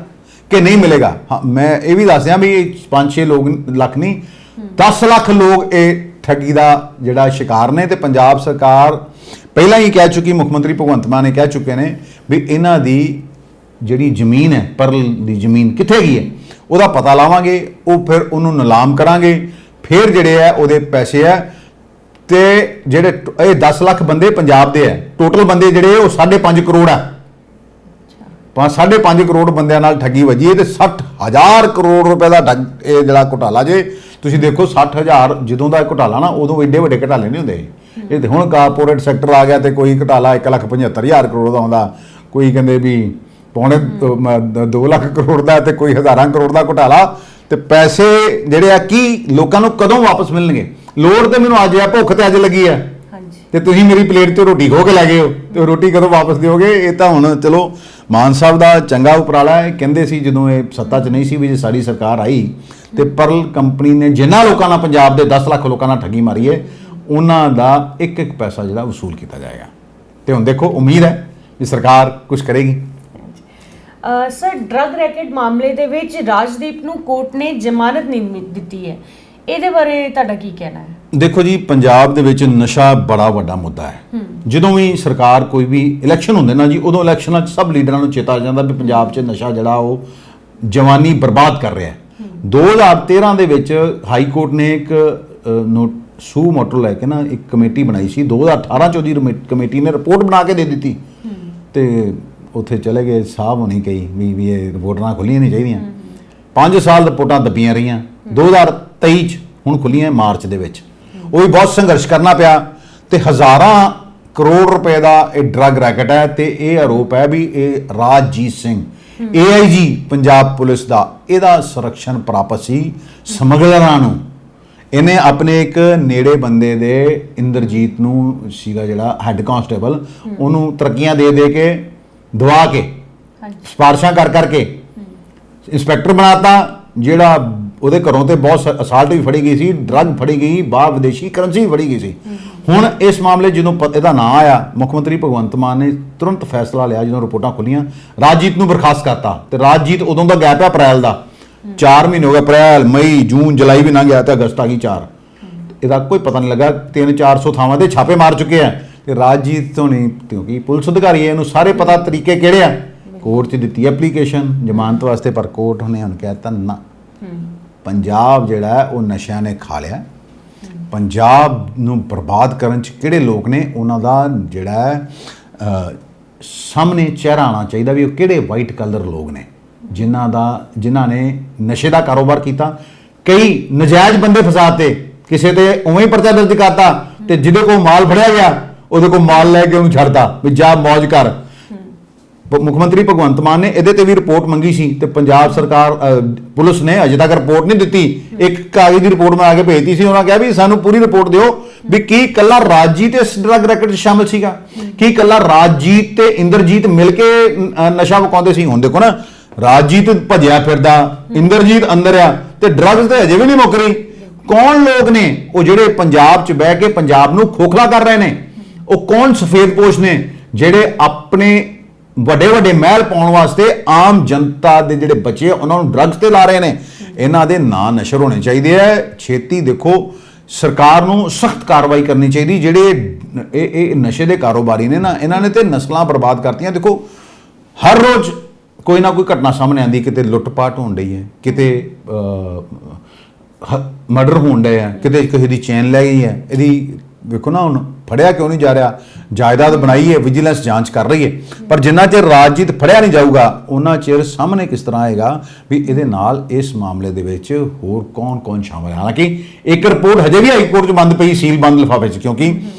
ਕਿ ਨਹੀਂ ਮਿਲੇਗਾ। ਹਾਂ, ਮੈਂ ਇਹ ਵੀ ਦੱਸ ਦਿਆਂ ਵੀ 5-6 ਲੱਖ ਨਹੀਂ 10 ਲੱਖ ਲੋਕ ਇਹ ਠੱਗੀ ਦਾ ਜਿਹੜਾ ਸ਼ਿਕਾਰ ਨੇ। ਤੇ ਪੰਜਾਬ ਸਰਕਾਰ ਪਹਿਲਾਂ ਹੀ ਕਹਿ ਚੁੱਕੀ, ਮੁੱਖ ਮੰਤਰੀ ਭਗਵੰਤ ਮਾਨ ਨੇ ਕਹਿ ਚੁੱਕੇ ਨੇ ਵੀ ਇਹਨਾਂ ਦੀ ਜਿਹੜੀ ਜ਼ਮੀਨ ਹੈ, ਪਰਲ ਦੀ ਜ਼ਮੀਨ ਕਿੱਥੇ ਗਈ ਹੈ ਉਹਦਾ ਪਤਾ ਲਾਵਾਂਗੇ, ਉਹ ਫਿਰ ਉਹਨੂੰ ਨਿਲਾਮ ਕਰਾਂਗੇ, ਫਿਰ ਜਿਹੜੇ ਆ ਉਹਦੇ ਪੈਸੇ ਆ। ਤੇ ਜਿਹੜੇ ਇਹ 10 ਲੱਖ ਬੰਦੇ ਪੰਜਾਬ ਦੇ ਆ, ਟੋਟਲ ਬੰਦੇ ਜਿਹੜੇ ਉਹ 5.5 ਕਰੋੜ ਆ। 5.5 ਕਰੋੜ ਬੰਦਿਆਂ ਨਾਲ ਠੱਗੀ ਵੱਜੀ ਹੈ ਤੇ 60,000 ਕਰੋੜ ਰੁਪਏ ਦਾ ਇਹ ਜਿਹੜਾ ਘੁਟਾਲਾ ਜੇ ਤੁਸੀਂ ਦੇਖੋ। 60,000 ਜਦੋਂ ਦਾ ਘੁਟਾਲਾ ਨਾ, ਉਦੋਂ ਐਡੇ ਵੱਡੇ ਘੁਟਾਲੇ ਨਹੀਂ ਹੁੰਦੇ ਇਹ। ਤੇ ਹੁਣ ਕਾਰਪੋਰੇਟ ਸੈਕਟਰ ਆ ਗਿਆ ਤੇ ਕੋਈ ਘੁਟਾਲਾ 1,75,000 ਕਰੋੜ ਦਾ ਆਉਂਦਾ, ਕੋਈ ਕਹਿੰਦੇ ਵੀ ਪੌਣੇ 2 ਲੱਖ ਕਰੋੜ ਦਾ, ਤੇ ਕੋਈ ਹਜ਼ਾਰਾਂ ਕਰੋੜ ਦਾ ਘੁਟਾਲਾ। ਤੇ ਪੈਸੇ ਜਿਹੜੇ ਆ ਕੀ ਲੋਕਾਂ ਨੂੰ ਕਦੋਂ ਵਾਪਸ ਮਿਲਣਗੇ? ਲੋੜ ਤੇ ਮੈਨੂੰ ਅੱਜ ਆ, ਭੁੱਖ ਤੇ ਅੱਜ ਲੱਗੀ ਆ, ਤੇ ਤੁਸੀਂ ਮੇਰੀ ਪਲੇਟ 'ਚੋਂ ਰੋਟੀ ਖੋਹ ਕੇ ਲੈ ਗਏ ਹੋ, ਤੇ ਰੋਟੀ ਕਦੋਂ ਵਾਪਸ ਦਿਓਗੇ? ਇਹ ਤਾਂ ਹੁਣ ਚਲੋ ਮਾਨ ਸਾਹਿਬ ਦਾ ਚੰਗਾ ਉਪਰਾਲਾ ਹੈ। ਕਹਿੰਦੇ ਸੀ ਜਦੋਂ ਇਹ ਸੱਤਾ 'ਚ ਨਹੀਂ ਸੀ ਵੀ ਜੇ ਸਾਡੀ ਸਰਕਾਰ ਆਈ ਤੇ ਪਰਲ ਕੰਪਨੀ ਨੇ ਜਿਨ੍ਹਾਂ ਲੋਕਾਂ ਨਾਲ, ਪੰਜਾਬ ਦੇ 10 ਲੱਖ ਲੋਕਾਂ ਨਾਲ ਠੱਗੀ ਮਾਰੀ ਹੈ, ਉਹਨਾਂ ਦਾ ਇੱਕ ਪੈਸਾ ਜਿਹੜਾ ਵਸੂਲ ਕੀਤਾ ਜਾਏਗਾ। ਤੇ ਹੁਣ ਦੇਖੋ, ਉਮੀਦ ਹੈ ਕਿ ਸਰਕਾਰ ਕੁਝ ਕਰੇਗੀ। ਸਰ, ਡਰੱਗ ਰੈਕੇਟ ਮਾਮਲੇ ਦੇ ਵਿੱਚ ਰਾਜਦੀਪ ਨੂੰ ਕੋਰਟ ਨੇ ਜ਼ਮਾਨਤ ਨਹੀਂ ਦਿੱਤੀ ਹੈ, ਇਹਦੇ ਬਾਰੇ ਤੁਹਾਡਾ ਕੀ ਕਹਿਣਾ ਹੈ? ਦੇਖੋ ਜੀ, ਪੰਜਾਬ ਦੇ ਵਿੱਚ ਨਸ਼ਾ ਬੜਾ ਵੱਡਾ ਮੁੱਦਾ ਹੈ। ਜਦੋਂ ਵੀ ਸਰਕਾਰ ਕੋਈ ਵੀ ਇਲੈਕਸ਼ਨ ਹੁੰਦੇ ਨਾ ਜੀ, ਉਦੋਂ ਇਲੈਕਸ਼ਨਾਂ 'ਚ ਸਭ ਲੀਡਰਾਂ ਨੂੰ ਚੇਤਾ ਆ ਜਾਂਦਾ ਵੀ ਪੰਜਾਬ 'ਚ ਨਸ਼ਾ ਜਿਹੜਾ ਉਹ ਜਵਾਨੀ ਬਰਬਾਦ ਕਰ ਰਿਹਾ ਹੈ। 2013 ਦੇ ਵਿੱਚ ਹਾਈ ਕੋਰਟ ਨੇ ਇੱਕ ਸੂ ਮੋਟਰ ਲੈ ਕੇ ਨਾ ਇੱਕ ਕਮੇਟੀ ਬਣਾਈ ਸੀ। 2018 'ਚ ਉਹਦੀ ਕਮੇਟੀ ਨੇ ਰਿਪੋਰਟ ਬਣਾ ਕੇ ਦੇ ਦਿੱਤੀ ਤੇ ਉੱਥੇ ਚਲੇ ਗਏ ਸਾਹਿਬ ਹੋਣੀ ਕਹੀ ਵੀ ਇਹ ਰਿਪੋਰਟਾਂ ਖੁੱਲ੍ਹੀਆਂ ਨਹੀਂ ਚਾਹੀਦੀਆਂ। 5 ਸਾਲ ਰਿਪੋਰਟਾਂ ਦੱਬੀਆਂ ਰਹੀਆਂ। 2023 'ਚ ਹੁਣ ਖੁੱਲ੍ਹੀਆਂ ਮਾਰਚ ਦੇ ਵਿੱਚ। ਉਹ ਵੀ ਬਹੁਤ ਸੰਘਰਸ਼ ਕਰਨਾ ਪਿਆ ਤੇ ਹਜ਼ਾਰਾਂ ਕਰੋੜ ਰੁਪਏ ਦਾ ਇਹ ਡਰੱਗ ਰੈਕਟ ਹੈ। ਤੇ ਇਹ ਆਰੋਪ ਹੈ ਵੀ ਇਹ ਰਾਜਜੀਤ ਸਿੰਘ AIG ਪੰਜਾਬ ਪੁਲਿਸ ਦਾ ਇਹਦਾ ਸੰਰਕਸ਼ਣ ਪ੍ਰਾਪਤ ਸੀ ਸਮਗਲਰਾਂ ਨੂੰ। ਇਹਨੇ ਆਪਣੇ ਇੱਕ ਨੇੜੇ ਬੰਦੇ ਦੇ ਇੰਦਰਜੀਤ ਨੂੰ ਸੀਗਾ ਜਿਹੜਾ ਹੈੱਡ ਕਾਂਸਟੇਬਲ, ਉਹਨੂੰ ਤਰੱਕੀਆਂ ਦੇ ਕੇ ਦਵਾ ਕੇ ਸਿਫਾਰਸ਼ਾਂ ਕਰਕੇ ਇੰਸਪੈਕਟਰ ਬਣਾਤਾ। ਜਿਹੜਾ ਉਹਦੇ ਘਰੋਂ ਤੇ ਬਹੁਤ ਅਸਾਲਟ ਵੀ ਫੜੀ ਗਈ ਸੀ, ਡਰੱਗ ਫੜੀ ਗਈ, ਬਾਹਰ ਵਿਦੇਸ਼ੀ ਕਰੰਸੀ ਵੀ ਫੜੀ ਗਈ ਸੀ। ਹੁਣ ਇਸ ਮਾਮਲੇ ਜਦੋਂ ਇਹਦਾ ਨਾਂ ਆਇਆ, ਮੁੱਖ ਮੰਤਰੀ ਭਗਵੰਤ ਮਾਨ ਨੇ ਤੁਰੰਤ ਫੈਸਲਾ ਲਿਆ ਜਦੋਂ ਰਿਪੋਰਟਾਂ ਖੁੱਲੀਆਂ, ਰਾਜਜੀਤ ਨੂੰ ਬਰਖਾਸਤ ਕਰਤਾ। ਤੇ ਰਾਜਜੀਤ ਉਦੋਂ ਦਾ ਗੈਪ ਹੈ ਅਪ੍ਰੈਲ ਦਾ, 4 ਮਹੀਨੇ ਹੋ ਗਏ, ਅਪ੍ਰੈਲ, ਮਈ, ਜੂਨ, ਜੁਲਾਈ ਵੀ ਲੰਘ ਗਿਆ ਤੇ ਅਗਸਤ ਆ ਗਈ 4। ਇਹਦਾ ਕੋਈ ਪਤਾ ਨਹੀਂ ਲੱਗਾ। 300-400 ਥਾਵਾਂ ਤੇ ਛਾਪੇ ਮਾਰ ਚੁੱਕੇ ਆ ਤੇ ਰਾਜਜੀਤ ਤੋਂ ਨਹੀਂ, ਕਿਉਂਕਿ ਪੁਲਿਸ ਅਧਿਕਾਰੀ ਹੈ, ਇਹਨੂੰ ਸਾਰੇ ਪਤਾ ਤਰੀਕੇ ਕਿਹੜੇ ਆ। ਕੋਰਟ 'ਚ ਦਿੱਤੀ ਐਪਲੀਕੇਸ਼ਨ ਜ਼ਮਾਨਤ ਵਾਸਤੇ, ਪਰ ਕੋਰਟ ਨੇ ਹੁਣ ਕਹਿ ਦਿੱਤਾ ਨਾ, ਪੰਜਾਬ ਜਿਹੜਾ ਉਹ ਨਸ਼ਿਆਂ ਨੇ ਖਾ ਲਿਆ। ਪੰਜਾਬ ਨੂੰ ਬਰਬਾਦ ਕਰਨ 'ਚ ਕਿਹੜੇ ਲੋਕ ਨੇ, ਉਹਨਾਂ ਦਾ ਜਿਹੜਾ ਸਾਹਮਣੇ ਚਿਹਰਾ ਆਉਣਾ ਚਾਹੀਦਾ ਵੀ ਉਹ ਕਿਹੜੇ ਵਾਈਟ ਕਲਰ ਲੋਕ ਨੇ ਜਿਨ੍ਹਾਂ ਨੇ ਨਸ਼ੇ ਦਾ ਕਾਰੋਬਾਰ ਕੀਤਾ। ਕਈ ਨਜਾਇਜ਼ ਬੰਦੇ ਫਸਾਤੇ, ਕਿਸੇ ਤੇ ਉਵੇਂ ਹੀ ਪਰਚਾ ਦਰਜ ਕਰਤਾ ਤੇ ਜਿਹਦੇ ਕੋਲ ਮਾਲ ਫੜਿਆ ਗਿਆ ਉਹਦੇ ਕੋਲ ਮਾਲ ਲੈ ਕੇ ਉਹਨੂੰ ਛੱਡਤਾ ਵੀ ਜਾ ਮौज ਕਰ। ਮੁੱਖ ਮੰਤਰੀ ਭਗਵੰਤ ਮਾਨ ਨੇ ਇਹਦੇ ਤੇ ਵੀ ਰਿਪੋਰਟ ਮੰਗੀ ਸੀ ਤੇ ਪੰਜਾਬ ਸਰਕਾਰ ਪੁਲਿਸ ਨੇ ਅਜੇ ਤੱਕ ਰਿਪੋਰਟ ਨਹੀਂ ਦਿੱਤੀ। ਇੱਕ ਕਾਗਜ਼ ਦੀ ਰਿਪੋਰਟ ਮੈਂ ਆ ਕੇ ਭੇਜਤੀ ਸੀ, ਉਹਨਾਂ ਕਿਹਾ ਵੀ ਸਾਨੂੰ ਪੂਰੀ ਰਿਪੋਰਟ ਦਿਓ ਵੀ ਕੀ ਇਕੱਲਾ ਰਾਜਜੀਤ ਇਸ ਡਰੱਗ ਰੈਕਟ 'ਚ ਸ਼ਾਮਿਲ ਸੀਗਾ, ਕੀ ਇਕੱਲਾ ਰਾਜਜੀਤ ਤੇ ਇੰਦਰਜੀਤ ਮਿਲ ਕੇ ਨਸ਼ਾ ਵਿਕਾਉਂਦੇ ਸੀ। ਹੁਣ ਦੇਖੋ ਨਾ, ਰਾਜਜੀਤ ਭੱਜਿਆ ਫਿਰਦਾ, ਇੰਦਰਜੀਤ ਅੰਦਰ ਆ ਤੇ ਡਰੱਗਸ ਤੇ ਅਜੇ ਵੀ ਨਹੀਂ ਮੁੱਕ ਰਹੀ। ਕੌਣ ਲੋਕ ਨੇ ਉਹ ਜਿਹੜੇ ਪੰਜਾਬ 'ਚ ਬਹਿ ਕੇ ਪੰਜਾਬ ਨੂੰ ਖੋਖਲਾ ਕਰ ਰਹੇ ਨੇ? ਉਹ ਕੌਣ ਸਫੇਦਪੋਸ਼ ਨੇ ਜਿਹੜੇ ਆਪਣੇ ਵੱਡੇ ਮਹਿਲ ਪਾਉਣ ਵਾਸਤੇ ਆਮ ਜਨਤਾ ਦੇ ਜਿਹੜੇ ਬੱਚੇ ਉਹਨਾਂ ਨੂੰ ਡਰੱਗਸ ਤੇ ਲਾ ਰਹੇ ਨੇ? ਇਹਨਾਂ ਦੇ ਨਾਂ ਨਸ਼ਰ ਹੋਣੇ ਚਾਹੀਦੇ ਹੈ। ਛੇਤੀ ਦੇਖੋ, ਸਰਕਾਰ ਨੂੰ ਸਖਤ ਕਾਰਵਾਈ ਕਰਨੀ ਚਾਹੀਦੀ। ਜਿਹੜੇ ਇਹ ਨਸ਼ੇ ਦੇ ਕਾਰੋਬਾਰੀ ਨੇ ਨਾ, ਇਹਨਾਂ ਨੇ ਤੇ ਨਸਲਾਂ ਬਰਬਾਦ ਕਰਤੀਆਂ। ਦੇਖੋ, ਹਰ ਰੋਜ਼ ਕੋਈ ਨਾ ਕੋਈ ਘਟਨਾ ਸਾਹਮਣੇ ਆਉਂਦੀ, ਕਿਤੇ ਲੁੱਟ-ਪਾਟ ਹੋਣ ਰਹੀ ਹੈ, ਕਿਤੇ ਮਰਡਰ ਹੋਣ ਡਏ ਆ, ਕਿਤੇ ਕਿਸੇ ਦੀ ਚੈਨ ਲੈ ਗਈ ਹੈ, ਇਹਦੀ ਵੇਖੋ ਨਾ ਹੁਣ ਫੜਿਆ ਕਿਉਂ ਨਹੀਂ ਜਾ ਰਿਹਾ। ਜਾਇਦਾਦ ਬਣਾਈ ਹੈ, ਵਿਜੀਲੈਂਸ ਜਾਂਚ ਕਰ ਰਹੀ ਹੈ, ਪਰ ਜਿੰਨਾ ਚਿਰ ਰਾਜਜੀਤ ਫੜਿਆ ਨਹੀਂ ਜਾਊਗਾ ਉਹਨਾਂ ਚਿਰ ਸਾਹਮਣੇ ਕਿਸ ਤਰ੍ਹਾਂ ਆਏਗਾ ਵੀ ਇਹਦੇ ਨਾਲ ਇਸ ਮਾਮਲੇ ਦੇ ਵਿੱਚ ਹੋਰ ਕੌਣ ਸ਼ਾਮਲ ਹੈ। ਹਾਲਾਂਕਿ ਇੱਕ ਰਿਪੋਰਟ ਹਜੇ ਵੀ ਹਾਈ ਕੋਰਟ 'ਚ ਬੰਦ ਪਈ, ਸੀਲ ਬੰਦ ਲਿਫਾਫੇ 'ਚ, ਕਿਉਂਕਿ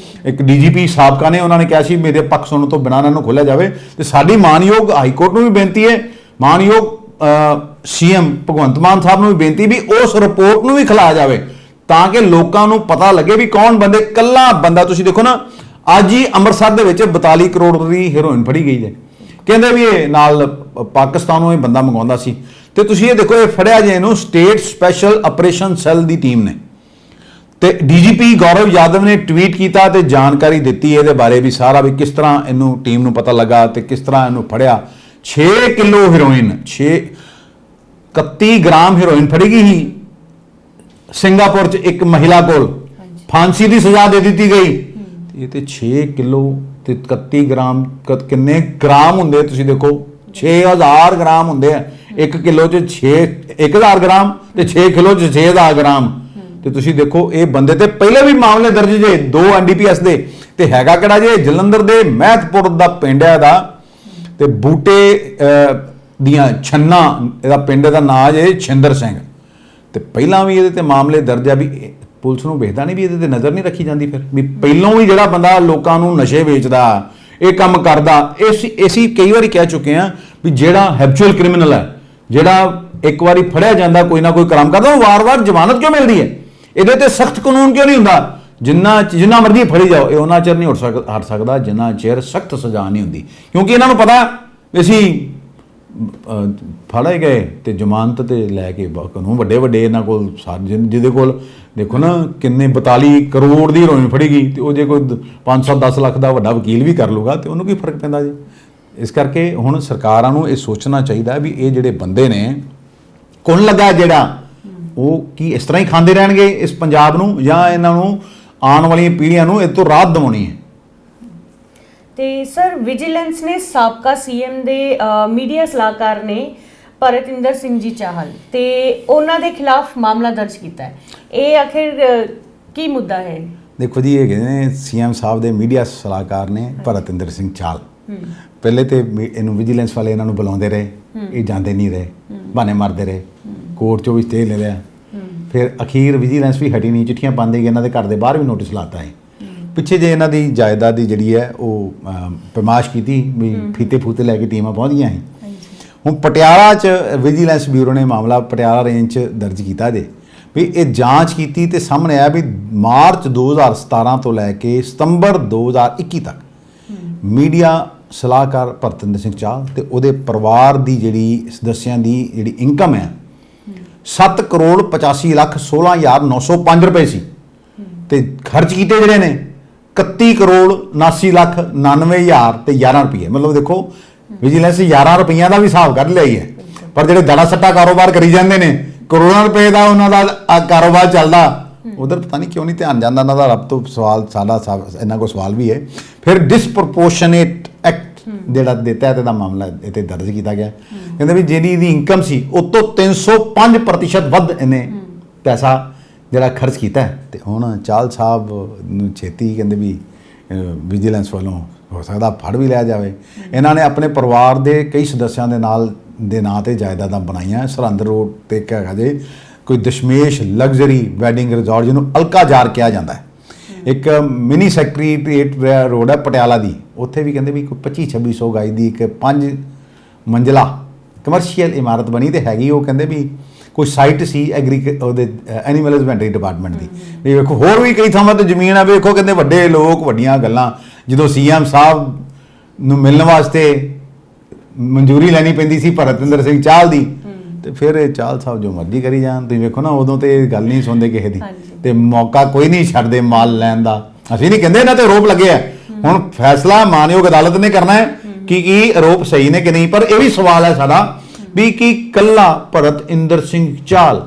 ਇੱਕ ਡੀਜੀਪੀ ਸਾਬਕਾ ਨੇ ਉਹਨਾਂ ਨੇ ਕਿਹਾ ਸੀ ਮੇਰੇ ਪੱਖ ਸੁਣਨ ਤੋਂ ਬਿਨਾਂ ਇਹਨਾਂ ਨੂੰ ਖੋਲ੍ਹਿਆ ਜਾਵੇ। ਤੇ ਸਾਡੀ ਮਾਨਯੋਗ ਹਾਈ ਕੋਰਟ ਨੂੰ ਵੀ ਬੇਨਤੀ ਹੈ, ਮਾਨਯੋਗ ਸੀਐਮ ਭਗਵੰਤ ਮਾਨ ਸਾਹਿਬ ਨੂੰ ਵੀ ਬੇਨਤੀ ਵੀ ਉਸ ਰਿਪੋਰਟ ਨੂੰ ਵੀ ਖਿਲਾਇਆ ਜਾਵੇ ਤਾਂ ਕਿ ਲੋਕਾਂ ਨੂੰ ਪਤਾ ਲੱਗੇ ਵੀ ਕੌਣ ਬੰਦੇ। ਕੱਲਾ ਬੰਦਾ ਤੁਸੀਂ ਦੇਖੋ ਨਾ, ਅੱਜ ਹੀ ਅੰਮ੍ਰਿਤਸਰ ਦੇ ਵਿੱਚ 42 ਕਰੋੜ ਦੀ ਹੈਰੋਇਨ ਫੜੀ ਗਈ ਹੈ, ਕਹਿੰਦੇ ਵੀ ਇਹ ਨਾਲ ਪਾਕਿਸਤਾਨੋਂ ਇਹ ਬੰਦਾ ਮੰਗਵਾਉਂਦਾ ਸੀ। ਤੇ ਤੁਸੀਂ ਇਹ ਦੇਖੋ, ਇਹ ਫੜਿਆ ਜੇ ਇਹਨੂੰ ਸਟੇਟ ਸਪੈਸ਼ਲ ਆਪਰੇਸ਼ਨ ਸੈੱਲ ਦੀ ਟੀਮ ਨੇ, ਤੇ ਡੀਜੀਪੀ ਗੌਰਵ ਯਾਦਵ ਨੇ ਟਵੀਟ ਕੀਤਾ ਤੇ ਜਾਣਕਾਰੀ ਦਿੱਤੀ ਇਹਦੇ ਬਾਰੇ ਵੀ ਸਾਰਾ ਵੀ ਕਿਸ ਤਰ੍ਹਾਂ ਇਹਨੂੰ ਟੀਮ ਨੂੰ ਪਤਾ ਲੱਗਾ ਤੇ ਕਿਸ ਤਰ੍ਹਾਂ ਇਹਨੂੰ ਫੜਿਆ। 6 ਕਿਲੋ ਹੈਰੋਇਨ, 31 ਗ੍ਰਾਮ ਹੈਰੋਇਨ ਫੜੀ ਗਈ ਸੀ ਸਿੰਗਾਪੁਰ 'ਚ ਇੱਕ ਮਹਿਲਾ ਕੋਲ, ਫਾਂਸੀ ਦੀ ਸਜ਼ਾ ਦੇ ਦਿੱਤੀ ਗਈ। ਇਹ ਤੇ 6 ਕਿਲੋ ਤੇ 31 ਗ੍ਰਾਮ, ਕਿੰਨੇ ਗ੍ਰਾਮ ਹੁੰਦੇ ਤੁਸੀਂ ਦੇਖੋ, 6000 ਗ੍ਰਾਮ ਹੁੰਦੇ ਆ। 1 ਕਿਲੋ 'ਚ 1000 ਗ੍ਰਾਮ ਤੇ 6 ਕਿਲੋ 'ਚ 6000 ਗ੍ਰਾਮ। ਤੇ ਤੁਸੀਂ ਦੇਖੋ ਇਹ ਬੰਦੇ ਤੇ ਪਹਿਲੇ ਵੀ ਮਾਮਲੇ ਦਰਜ ਜੇ 2 NDPS ਦੇ, ਤੇ ਹੈਗਾ ਕਿਹੜਾ ਜੇ ਜਲੰਧਰ ਦੇ ਮਹਿਤਪੁਰ ਦਾ ਪਿੰਡ ਹੈ ਦਾ, ਤੇ ਬੂਟੇ ਦੀਆਂ ਛੰਨਾ ਇਹਦਾ ਪਿੰਡ ਦਾ ਨਾਂ ਜੇ ਛਿੰਦਰ ਸਿੰਘ। ਤੇ ਪਹਿਲਾਂ ਵੀ ਇਹਦੇ ਤੇ ਮਾਮਲੇ ਦਰਜ ਆ ਵੀ ਪੁਲਿਸ ਨੂੰ ਵੇਖਦਾ ਨਹੀਂ ਵੀ ਇਹਦੇ ਤੇ ਨਜ਼ਰ ਨਹੀਂ ਰੱਖੀ ਜਾਂਦੀ। ਫਿਰ ਵੀ ਪਹਿਲਾਂ ਵੀ ਜਿਹੜਾ ਬੰਦਾ ਲੋਕਾਂ ਨੂੰ ਨਸ਼ੇ ਵੇਚਦਾ, ਇਹ ਕੰਮ ਕਰਦਾ, ਅਸੀਂ ਕਈ ਵਾਰੀ ਕਹਿ ਚੁੱਕੇ ਆ ਵੀ ਜਿਹੜਾ ਹੈਬਚੁਅਲ ਕ੍ਰਿਮੀਨਲ ਹੈ, ਜਿਹੜਾ ਇੱਕ ਵਾਰੀ ਫੜਿਆ ਜਾਂਦਾ ਕੋਈ ਨਾ ਕੋਈ ਕ੍ਰਾਈਮ ਕਰਦਾ, ਉਹ ਵਾਰ-ਵਾਰ ਜ਼ਮਾਨਤ ਕਿਉਂ ਮਿਲਦੀ ਹੈ? ਇਹਦੇ ਤੇ ਸਖਤ ਕਾਨੂੰਨ ਕਿਉਂ ਨਹੀਂ ਹੁੰਦਾ? ਜਿੰਨਾ ਮਰਜ਼ੀ ਫੜੀ ਜਾਓ, ਇਹ ਉਹਨਾਂ ਚਿਰ ਨਹੀਂ ਹਟ ਸਕਦਾ ਜਿੰਨਾ ਚਿਰ ਸਖਤ ਸਜ਼ਾ ਨਹੀਂ ਹੁੰਦੀ, ਕਿਉਂਕਿ ਇਹਨਾਂ ਨੂੰ ਪਤਾ ਵੀ ਅਸੀਂ ਫੜੇ ਗਏ ਤੇ ਜ਼ਮਾਨਤ ਤੇ ਲੈ ਕੇ ਕਾਨੂੰਨ ਵੱਡੇ ਇਹਨਾਂ ਕੋਲ ਜਿਹਦੇ ਕੋਲ ਦੇਖੋ ਨਾ ਕਿੰਨੇ 42 ਕਰੋੜ ਦੀ ਹੈਰੋਇਨ ਫੜੀ ਗਈ, ਤੇ ਉਹ ਜੇ ਕੋਈ 5-10 ਲੱਖ ਦਾ ਵੱਡਾ ਵਕੀਲ ਵੀ ਕਰ ਲੂਗਾ ਤੇ ਉਹਨੂੰ ਕੀ ਫਰਕ ਪੈਂਦਾ ਜੀ। ਇਸ ਕਰਕੇ ਹੁਣ ਸਰਕਾਰਾਂ ਨੂੰ ਇਹ ਸੋਚਣਾ ਚਾਹੀਦਾ ਵੀ ਇਹ ਜਿਹੜੇ ਬੰਦੇ ਨੇ ਕੌਣ ਲੱਗਾ, ਜਿਹੜਾ ਉਹ ਕੀ ਇਸ ਤਰ੍ਹਾਂ ਹੀ ਖਾਂਦੇ ਰਹਿਣਗੇ ਇਸ ਪੰਜਾਬ ਨੂੰ, ਜਾਂ ਇਹਨਾਂ ਨੂੰ ਆਉਣ ਵਾਲੀਆਂ ਪੀੜ੍ਹੀਆਂ ਨੂੰ ਇਹ ਤੋਂ ਰਾਹਤ ਦਿਵਾਉਣੀ ਹੈ। ਤੇ ਸਰ ਵਿਜੀਲੈਂਸ ਨੇ ਸਾਬਕਾ ਸੀਐਮ ਦੇ ਮੀਡੀਆ ਸਲਾਹਕਾਰ ਨੇ ਭਰਤਿੰਦਰ ਸਿੰਘ ਜੀ ਚਾਹਲ ਤੇ ਉਹਨਾਂ ਦੇ ਖਿਲਾਫ ਮਾਮਲਾ ਦਰਜ ਕੀਤਾ ਹੈ। ਇਹ ਆਖਿਰ ਕੀ ਮੁੱਦਾ ਹੈ? ਦੇਖੋ ਜੀ, ਇਹ ਨੇ ਸੀਐਮ ਸਾਹਿਬ ਦੇ ਮੀਡੀਆ ਸਲਾਹਕਾਰ ਨੇ ਭਰਤਿੰਦਰ ਸਿੰਘ ਚਾਹਲ। ਪਹਿਲੇ ਤੇ ਇਹਨੂੰ ਵਿਜੀਲੈਂਸ ਵਾਲੇ ਇਹਨਾਂ ਨੂੰ ਬੁਲਾਉਂਦੇ ਰਹੇ, ਇਹ ਜਾਂਦੇ ਨਹੀਂ ਰਹੇ, ਬਹਾਨੇ ਮਾਰਦੇ ਰਹੇ, ਕੋਰਟ 'ਚੋਂ ਵੀ ਸਟੇ ਲੈ ਲਿਆ। ਫਿਰ ਅਖੀਰ ਵਿਜੀਲੈਂਸ ਵੀ ਹਟੀ ਨਹੀਂ, ਚਿੱਠੀਆਂ ਪਾਉਂਦੇ ਗਏ, ਇਹਨਾਂ ਦੇ ਘਰ ਦੇ ਬਾਹਰ ਵੀ ਨੋਟਿਸ ਲਾਤਾ ਹੈ। ਪਿੱਛੇ ਜੇ ਇਹਨਾਂ ਦੀ ਜਾਇਦਾਦ ਦੀ ਜਿਹੜੀ ਹੈ ਉਹ ਪਰਮਾਸ਼ ਕੀਤੀ ਵੀ ਫੀਤੇ ਫੂਤੇ ਲੈ ਕੇ ਟੀਮਾਂ ਪਹੁੰਚੀਆਂ ਸੀ। ਹੁਣ ਪਟਿਆਲਾ 'ਚ ਵਿਜੀਲੈਂਸ ਬਿਊਰੋ ਨੇ ਮਾਮਲਾ ਪਟਿਆਲਾ ਰੇਂਜ 'ਚ ਦਰਜ ਕੀਤਾ ਜੇ ਵੀ ਇਹ ਜਾਂਚ ਕੀਤੀ ਤੇ ਸਾਹਮਣੇ ਆਇਆ ਵੀ ਮਾਰਚ 2017 ਤੋਂ ਲੈ ਕੇ ਸਤੰਬਰ 2021 ਤੱਕ ਮੀਡੀਆ ਸਲਾਹਕਾਰ ਭਰਤਿੰਦਰ ਸਿੰਘ ਚਾਹਲ ਤੇ ਉਹਦੇ ਪਰਿਵਾਰ ਦੀ ਜਿਹੜੀ ਸਦੱਸਿਆਂ ਦੀ ਜਿਹੜੀ ਇਨਕਮ ਹੈ 7 ਕਰੋੜ 85 ਲੱਖ 16,905 ਰੁਪਏ ਸੀ, ਤੇ ਖਰਚ ਕੀਤੇ ਜਿਹੜੇ ਨੇ 31 ਕਰੋੜ 79 ਲੱਖ 99,000 ਤੇ 11 ਰੁਪਏ। ਮਤਲਬ ਦੇਖੋ ਵਿਜੀਲੈਂਸ 11 ਰੁਪਈਆਂ ਦਾ ਵੀ ਹਿਸਾਬ ਕੱਢ ਲਿਆ ਹੀ ਹੈ, ਪਰ ਜਿਹੜੇ ਦੜਾ ਸੱਟਾ ਕਾਰੋਬਾਰ ਕਰੀ ਜਾਂਦੇ ਨੇ, ਕਰੋੜਾਂ ਰੁਪਏ ਦਾ ਉਹਨਾਂ ਦਾ ਕਾਰੋਬਾਰ ਚੱਲਦਾ, ਉਧਰ ਪਤਾ ਨਹੀਂ ਕਿਉਂ ਨਹੀਂ ਧਿਆਨ ਜਾਂਦਾ ਇਹਨਾਂ ਦਾ। ਰੱਬ ਤੋਂ ਸਵਾਲ ਸਾਡਾ ਇਹਨਾਂ ਕੋਲ ਸਵਾਲ ਵੀ ਹੈ। ਫਿਰ ਡਿਸਪ੍ਰੋਪੋਰਸ਼ਨੇਟ ਐਕਟ ਜਿਹੜਾ ਦੇ ਤਹਿਤ ਇਹਦਾ ਮਾਮਲਾ ਇੱਥੇ ਦਰਜ ਕੀਤਾ ਗਿਆ। ਕਹਿੰਦੇ ਵੀ ਜਿਹੜੀ ਇਹਦੀ ਇਨਕਮ ਸੀ ਉਹ ਤੋਂ 305% ਵੱਧ ਇਹਨੇ ਪੈਸਾ ਜਿਹੜਾ ਖਰਚ ਕੀਤਾ ਹੈ। ਤੇ ਹੁਣ ਚਾਹਲ ਸਾਹਿਬ ਨੂੰ ਛੇਤੀ ਕਹਿੰਦੇ ਵੀ ਵਿਜੀਲੈਂਸ ਵੱਲੋਂ ਹੋ ਸਕਦਾ ਫੜ ਵੀ ਲਿਆ ਜਾਵੇ। ਇਹਨਾਂ ਨੇ ਆਪਣੇ ਪਰਿਵਾਰ ਦੇ ਕਈ ਸਦੱਸਿਆਂ ਦੇ ਨਾਂ ਤੇ ਜਾਇਦਾਦਾਂ ਬਣਾਈਆਂ। ਸਰਹੰਦ ਰੋਡ ਤੇ ਇੱਕ ਹੈਗਾ ਜੇ ਕੋਈ ਦਸ਼ਮੇਸ਼ ਲਗਜ਼ਰੀ ਵੈਡਿੰਗ ਰਿਜ਼ੋਰਟ, ਜਿਹਨੂੰ ਅਲਕਾਜ਼ਾਰ ਕਿਹਾ ਜਾਂਦਾ ਹੈ। ਇੱਕ ਮਿਨੀ ਸੈਕਟਰੀਏਟ ਰੋਡ ਹੈ ਪਟਿਆਲਾ ਦੀ, ਉੱਥੇ ਵੀ ਕਹਿੰਦੇ ਵੀ ਕੋਈ 2500-2600 ਗਜ ਦੀ ਇੱਕ 5 ਮੰਜ਼ਿਲਾ ਕਮਰਸ਼ੀਅਲ ਇਮਾਰਤ ਬਣੀ ਤੇ ਹੈਗੀ। ਉਹ ਕਹਿੰਦੇ ਵੀ ਕੋਈ ਸਾਈਟ ਸੀ ਉਹਦੇ ਐਨੀਮਲ ਹਸਬੈਂਡਰੀ ਡਿਪਾਰਟਮੈਂਟ ਦੀ। ਵੀ ਵੇਖੋ ਹੋਰ ਵੀ ਕਈ ਥਾਵਾਂ 'ਤੇ ਜ਼ਮੀਨ ਆ, ਵੇਖੋ ਕਹਿੰਦੇ ਵੱਡੇ ਲੋਕ ਵੱਡੀਆਂ ਗੱਲਾਂ। ਜਦੋਂ ਸੀਐਮ ਸਾਹਿਬ ਨੂੰ ਮਿਲਣ ਵਾਸਤੇ ਮਨਜ਼ੂਰੀ ਲੈਣੀ ਪੈਂਦੀ ਸੀ ਭਰਤਿੰਦਰ ਸਿੰਘ ਚਾਹਲ ਦੀ, ਤੇ ਫਿਰ ਇਹ ਚਾਹਲ ਸਾਹਿਬ ਜੋ ਮਰਜ਼ੀ ਕਰੀ ਜਾਣ। ਤੁਸੀਂ ਵੇਖੋ ਨਾ, ਉਦੋਂ ਤੇ ਗੱਲ ਨਹੀਂ ਸੁਣਦੇ ਕਿਸੇ ਦੀ, ਤੇ ਮੌਕਾ ਕੋਈ ਨਹੀਂ ਛੱਡਦੇ ਮਾਲ ਲੈਣ ਦਾ। ਅਸੀਂ ਨਹੀਂ ਕਹਿੰਦੇ ਇਹਨਾਂ ਤੇ ਆਰੋਪ ਲੱਗੇ ਆ, ਹੁਣ ਫੈਸਲਾ ਮਾਨਯੋਗ ਅਦਾਲਤ ਨੇ ਕਰਨਾ ਹੈ ਕਿ ਕੀ ਆਰੋਪ ਸਹੀ ਨੇ ਕਿ ਨਹੀਂ। ਪਰ ਇਹ ਵੀ ਸਵਾਲ ਹੈ ਸਾਡਾ ਵੀ ਕੀ ਕੱਲਾ ਭਰਤਿੰਦਰ ਸਿੰਘ ਚਾਹਲ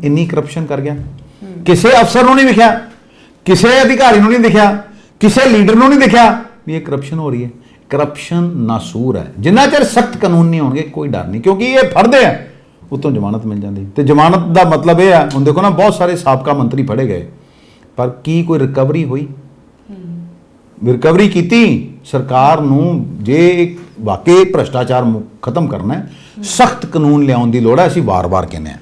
ਇੰਨੀ ਕਰਪਸ਼ਨ ਕਰ ਗਿਆ? ਕਿਸੇ ਅਫਸਰ ਨੂੰ ਨਹੀਂ ਦਿਖਿਆ, ਕਿਸੇ ਅਧਿਕਾਰੀ ਨੂੰ ਨਹੀਂ ਦਿਖਿਆ, ਕਿਸੇ ਲੀਡਰ ਨੂੰ ਨਹੀਂ ਦਿਖਿਆ ਵੀ ਇਹ ਕਰਪਸ਼ਨ ਹੋ ਰਹੀ ਹੈ। ਕਰਪਸ਼ਨ ਨਾਸੂਰ ਹੈ। ਜਿੰਨਾ ਚਿਰ ਸਖਤ ਕਾਨੂੰਨ ਨਹੀਂ ਹੋਣਗੇ ਕੋਈ ਡਰ ਨਹੀਂ, ਕਿਉਂਕਿ ਇਹ ਫੜਦੇ ਆ ਉਤੋਂ ਜ਼ਮਾਨਤ ਮਿਲ ਜਾਂਦੀ। ਤੇ ਜ਼ਮਾਨਤ ਦਾ ਮਤਲਬ ਇਹ ਆ, ਹੁਣ ਦੇਖੋ ਨਾ ਬਹੁਤ ਸਾਰੇ ਸਾਬਕਾ ਮੰਤਰੀ ਫੜੇ ਗਏ, ਪਰ ਕੀ ਕੋਈ ਰਿਕਵਰੀ ਹੋਈ? ਰਿਕਵਰੀ ਕੀਤੀ ਸਰਕਾਰ ਨੂੰ। ਜੇ ਵਾਕਈ ਭ੍ਰਿਸ਼ਟਾਚਾਰ ਖਤਮ ਕਰਨਾ ਹੈ, ਸਖਤ ਕਾਨੂੰਨ ਲਿਆਉਣ ਦੀ ਲੋੜ ਹੈ। ਅਸੀਂ ਵਾਰ-ਵਾਰ ਕਹਿੰਦੇ ਹਾਂ।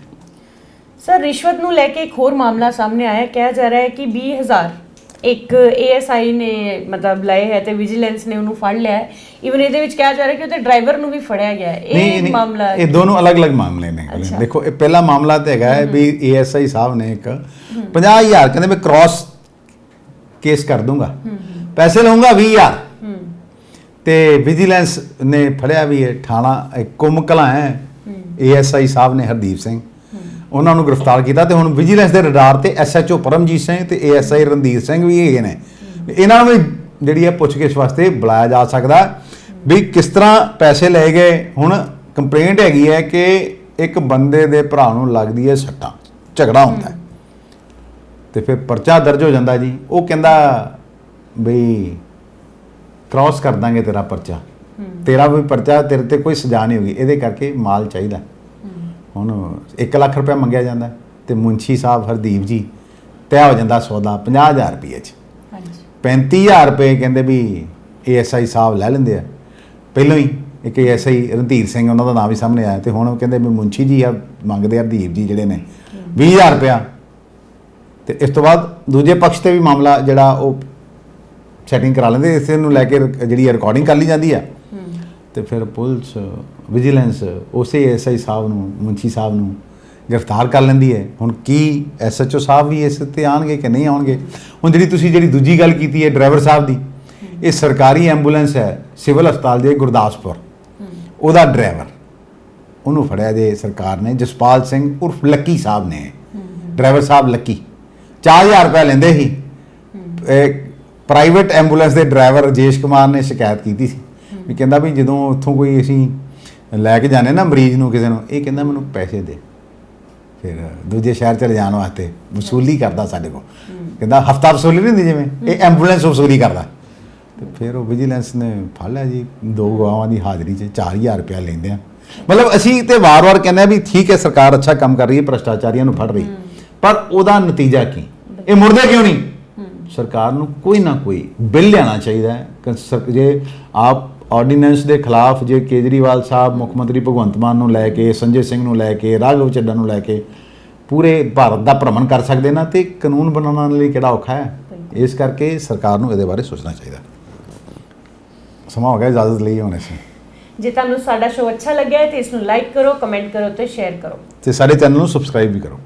ਸਰ, ਰਿਸ਼ਵਤ ਨੂੰ ਲੈ ਕੇ ਇੱਕ ਹੋਰ ਮਾਮਲਾ ਸਾਹਮਣੇ ਆਇਆ। ਕਿਹਾ ਜਾ ਰਿਹਾ ਹੈ ਕਿ 20,000 ਇੱਕ ASI ਨੇ ਮਤਲਬ ਲਏ ਹੈ ਤੇ ਵਿਜੀਲੈਂਸ ਨੇ ਉਹਨੂੰ ਫੜ ਲਿਆ ਹੈ। ਇਵਨ ਇਹਦੇ ਵਿੱਚ ਕਿਹਾ ਜਾ ਰਿਹਾ ਕਿ ਉਹਦੇ ਡਰਾਈਵਰ ਨੂੰ ਵੀ ਫੜਿਆ ਗਿਆ ਹੈ। ਇਹ ਮਾਮਲਾ, ਇਹ ਦੋਨੋਂ ਅਲੱਗ-ਅਲੱਗ ਮਾਮਲੇ ਨੇ। ਦੇਖੋ, ਇਹ ਪਹਿਲਾ ਮਾਮਲਾ ਤਾਂ ਹੈਗਾ ਹੈ ਵੀ ASI ਸਾਹਿਬ ਨੇ ਇੱਕ 50,000 ਕਹਿੰਦੇ ਮੈਂ ਕ੍ਰਾਸ ਕੇਸ ਕਰ ਦੂੰਗਾ, ਪੈਸੇ ਲਊਂਗਾ 20,000, ਤੇ ਵਿਜੀਲੈਂਸ ਨੇ ਫੜਿਆ ਵੀ ਹੈ। ਥਾਣਾ ਕੁੰਮਕਲਾਂ ਹੈ, ASI ਸਾਹਿਬ ਨੇ ਹਰਦੀਪ ਸਿੰਘ, ਉਹਨਾਂ ਨੂੰ ਗ੍ਰਿਫਤਾਰ ਕੀਤਾ। ਤੇ ਹੁਣ ਵਿਜੀਲੈਂਸ ਦੇ ਰਡਾਰ ਤੇ SHO ਪਰਮਜੀਤ ਸਿੰਘ ਤੇ ASI ਰਣਧੀਰ ਸਿੰਘ ਵੀ ਹੈਗੇ ਨੇ। ਇਹਨਾਂ ਨੂੰ ਵੀ ਜਿਹੜੀ ਹੈ ਪੁੱਛਗਿੱਛ ਵਾਸਤੇ ਬੁਲਾਇਆ ਜਾ ਸਕਦਾ ਵੀ ਕਿਸ ਤਰ੍ਹਾਂ ਪੈਸੇ ਲਏ ਗਏ। ਹੁਣ ਕੰਪਲੇਂਟ ਹੈਗੀ ਹੈ ਕਿ ਇੱਕ ਬੰਦੇ ਦੇ ਭਰਾ ਨੂੰ ਲੱਗਦੀ ਹੈ ਸੱਟਾਂ, ਝਗੜਾ ਹੁੰਦਾ ਤੇ ਫਿਰ ਪਰਚਾ ਦਰਜ ਹੋ ਜਾਂਦਾ ਜੀ। ਉਹ ਕਹਿੰਦਾ ਬਈ ਕ੍ਰਾਸ ਕਰ ਦਾਂਗੇ ਤੇਰਾ ਪਰਚਾ, ਤੇਰਾ ਵੀ ਪਰਚਾ, ਤੇਰੇ ਤੇ ਕੋਈ ਸਜ਼ਾ ਨਹੀਂ ਹੋਗੀ, ਇਹਦੇ ਕਰਕੇ ਮਾਲ ਚਾਹੀਦਾ। ਹੁਣ 1 ਲੱਖ ਰੁਪਇਆ ਮੰਗਿਆ ਜਾਂਦਾ ਤੇ ਮੁੰਸ਼ੀ ਸਾਹਿਬ ਹਰਦੀਪ ਜੀ ਤੈਅ ਹੋ ਜਾਂਦਾ ਸੌਦਾ 50,000 ਰੁਪਏ 'ਚ। 35,000 ਰੁਪਏ ਕਹਿੰਦੇ ਵੀ ASI ਸਾਹਿਬ ਲੈ ਲੈਂਦੇ ਆ। ਪਹਿਲਾਂ ਹੀ ਇੱਕ ASI ਰਣਧੀਰ ਸਿੰਘ, ਉਹਨਾਂ ਦਾ ਨਾਮ ਵੀ ਸਾਹਮਣੇ ਆਇਆ, ਤੇ ਹੁਣ ਉਹ ਕਹਿੰਦੇ ਵੀ ਮੁੰਸ਼ੀ ਜੀ ਆ ਮੰਗਦੇ ਆ, ਹਰਦੀਪ ਜੀ ਜਿਹੜੇ ਨੇ 20,000 ਰੁਪਇਆ। ਤੇ ਇਸ ਤੋਂ ਬਾਅਦ ਦੂਜੇ ਪੱਖ ਤੇ ਵੀ ਮਾਮਲਾ ਜਿਹੜਾ ਉਹ ਸੈਟਿੰਗ ਕਰਾ ਲੈਂਦੇ, ਇਸੇ ਨੂੰ ਲੈ ਕੇ ਜਿਹੜੀ ਰਿਕਾਰਡਿੰਗ ਕਰ ਲਈ ਜਾਂਦੀ ਆ। ਤੇ ਫਿਰ ਪੁਲਿਸ ਵਿਜੀਲੈਂਸ ਉਸੇ ASI ਸਾਹਿਬ ਨੂੰ, ਮੁੰਸ਼ੀ ਸਾਹਿਬ ਨੂੰ ਗ੍ਰਿਫਤਾਰ ਕਰ ਲੈਂਦੀ ਹੈ। ਹੁਣ ਕੀ SHO ਸਾਹਿਬ ਵੀ ਇਸ ਤੇ ਆਉਣਗੇ ਕਿ ਨਹੀਂ ਆਉਣਗੇ? ਹੁਣ ਜਿਹੜੀ ਦੂਜੀ ਗੱਲ ਕੀਤੀ ਹੈ ਡਰਾਈਵਰ ਸਾਹਿਬ ਦੀ, ਇਹ ਸਰਕਾਰੀ ਐਂਬੂਲੈਂਸ ਹੈ ਸਿਵਲ ਹਸਪਤਾਲ ਦੇ ਗੁਰਦਾਸਪੁਰ, ਉਹਦਾ ਡਰਾਈਵਰ, ਉਹਨੂੰ ਫੜਿਆ ਜੇ ਸਰਕਾਰ ਨੇ। ਜਸਪਾਲ ਸਿੰਘ ਉਰਫ ਲੱਕੀ ਸਾਹਿਬ ਨੇ, ਡਰਾਈਵਰ ਸਾਹਿਬ ਲੱਕੀ 4,000 ਰੁਪਏ ਲੈਂਦੇ ਸੀ। ਪ੍ਰਾਈਵੇਟ ਐਂਬੂਲੈਂਸ ਦੇ ਡਰਾਈਵਰ ਰਜੇਸ਼ ਕੁਮਾਰ ਨੇ ਸ਼ਿਕਾਇਤ ਕੀਤੀ ਸੀ ਵੀ ਕਹਿੰਦਾ ਵੀ ਜਦੋਂ ਉੱਥੋਂ ਕੋਈ ਅਸੀਂ ਲੈ ਕੇ ਜਾਂਦੇ ਨਾ ਮਰੀਜ਼ ਨੂੰ ਕਿਸੇ ਨੂੰ, ਇਹ ਕਹਿੰਦਾ ਮੈਨੂੰ ਪੈਸੇ ਦੇ, ਫਿਰ ਦੂਜੇ ਸ਼ਹਿਰ 'ਚ ਲਿਜਾਣ ਵਾਸਤੇ ਵਸੂਲੀ ਕਰਦਾ ਸਾਡੇ ਕੋਲ। ਕਹਿੰਦਾ ਹਫਤਾ ਵਸੂਲੀ ਨਹੀਂ ਹੁੰਦੀ ਜਿਵੇਂ, ਇਹ ਐਂਬੂਲੈਂਸ ਵਸੂਲੀ ਕਰਦਾ। ਤੇ ਫਿਰ ਉਹ ਵਿਜੀਲੈਂਸ ਨੇ ਫੜ ਲਿਆ ਜੀ, 2 ਗਵਾਹਾਂ ਦੀ ਹਾਜ਼ਰੀ 'ਚ 4,000 ਰੁਪਇਆ ਲੈਂਦੇ ਆ। ਮਤਲਬ ਅਸੀਂ ਤੇ ਵਾਰ-ਵਾਰ ਕਹਿੰਦੇ ਆ ਵੀ ਠੀਕ ਹੈ ਸਰਕਾਰ ਅੱਛਾ ਕੰਮ ਕਰ ਰਹੀ ਹੈ, ਭ੍ਰਿਸ਼ਟਾਚਾਰੀਆਂ ਨੂੰ ਫੜ ਰਹੀ, ਪਰ ਉਹਦਾ ਨਤੀਜਾ ਕੀ? ਇਹ ਮੁੜਦੇ ਕਿਉਂ ਨਹੀਂ? ਸਰਕਾਰ ਨੂੰ ਕੋਈ ਨਾ ਕੋਈ ਬਿੱਲ ਲਿਆਉਣਾ ਚਾਹੀਦਾ ਹੈ। ਜੇ ਆਪ ਆਰਡੀਨੈਂਸ ਦੇ ਖਿਲਾਫ ਜੇ ਕੇਜਰੀਵਾਲ ਸਾਹਿਬ ਮੁੱਖ ਮੰਤਰੀ ਭਗਵੰਤ ਮਾਨ ਨੂੰ ਲੈ ਕੇ, ਸੰਜੇ ਸਿੰਘ ਨੂੰ ਲੈ ਕੇ, ਰਾਘਵ ਚੱਡਾ ਨੂੰ ਲੈ ਕੇ ਪੂਰੇ ਭਾਰਤ ਦਾ ਭ੍ਰਮਣ ਕਰ ਸਕਦੇ ਨਾ, ਤੇ ਕਾਨੂੰਨ ਬਣਾਉਣ ਲਈ ਕਿਹੜਾ ਔਖਾ ਹੈ। ਇਸ ਕਰਕੇ ਸਰਕਾਰ ਨੂੰ ਇਹਦੇ ਬਾਰੇ ਸੋਚਣਾ ਚਾਹੀਦਾ। ਸਮਾਂ ਹੋ ਗਿਆ ਇਜਾਜ਼ਤ ਲਈ ਹੁਣ ਅਸੀਂ। ਜੇ ਤੁਹਾਨੂੰ ਸਾਡਾ ਸ਼ੋਅ ਅੱਛਾ ਲੱਗਿਆ ਹੈ ਤੇ ਇਸ ਨੂੰ ਲਾਈਕ ਕਰੋ, ਕਮੈਂਟ ਕਰੋ ਤੇ ਸ਼ੇਅਰ ਕਰੋ, ਤੇ ਸਾਡੇ ਚੈਨਲ ਨੂੰ ਸਬਸਕ੍ਰਾਈਬ ਵੀ ਕਰੋ।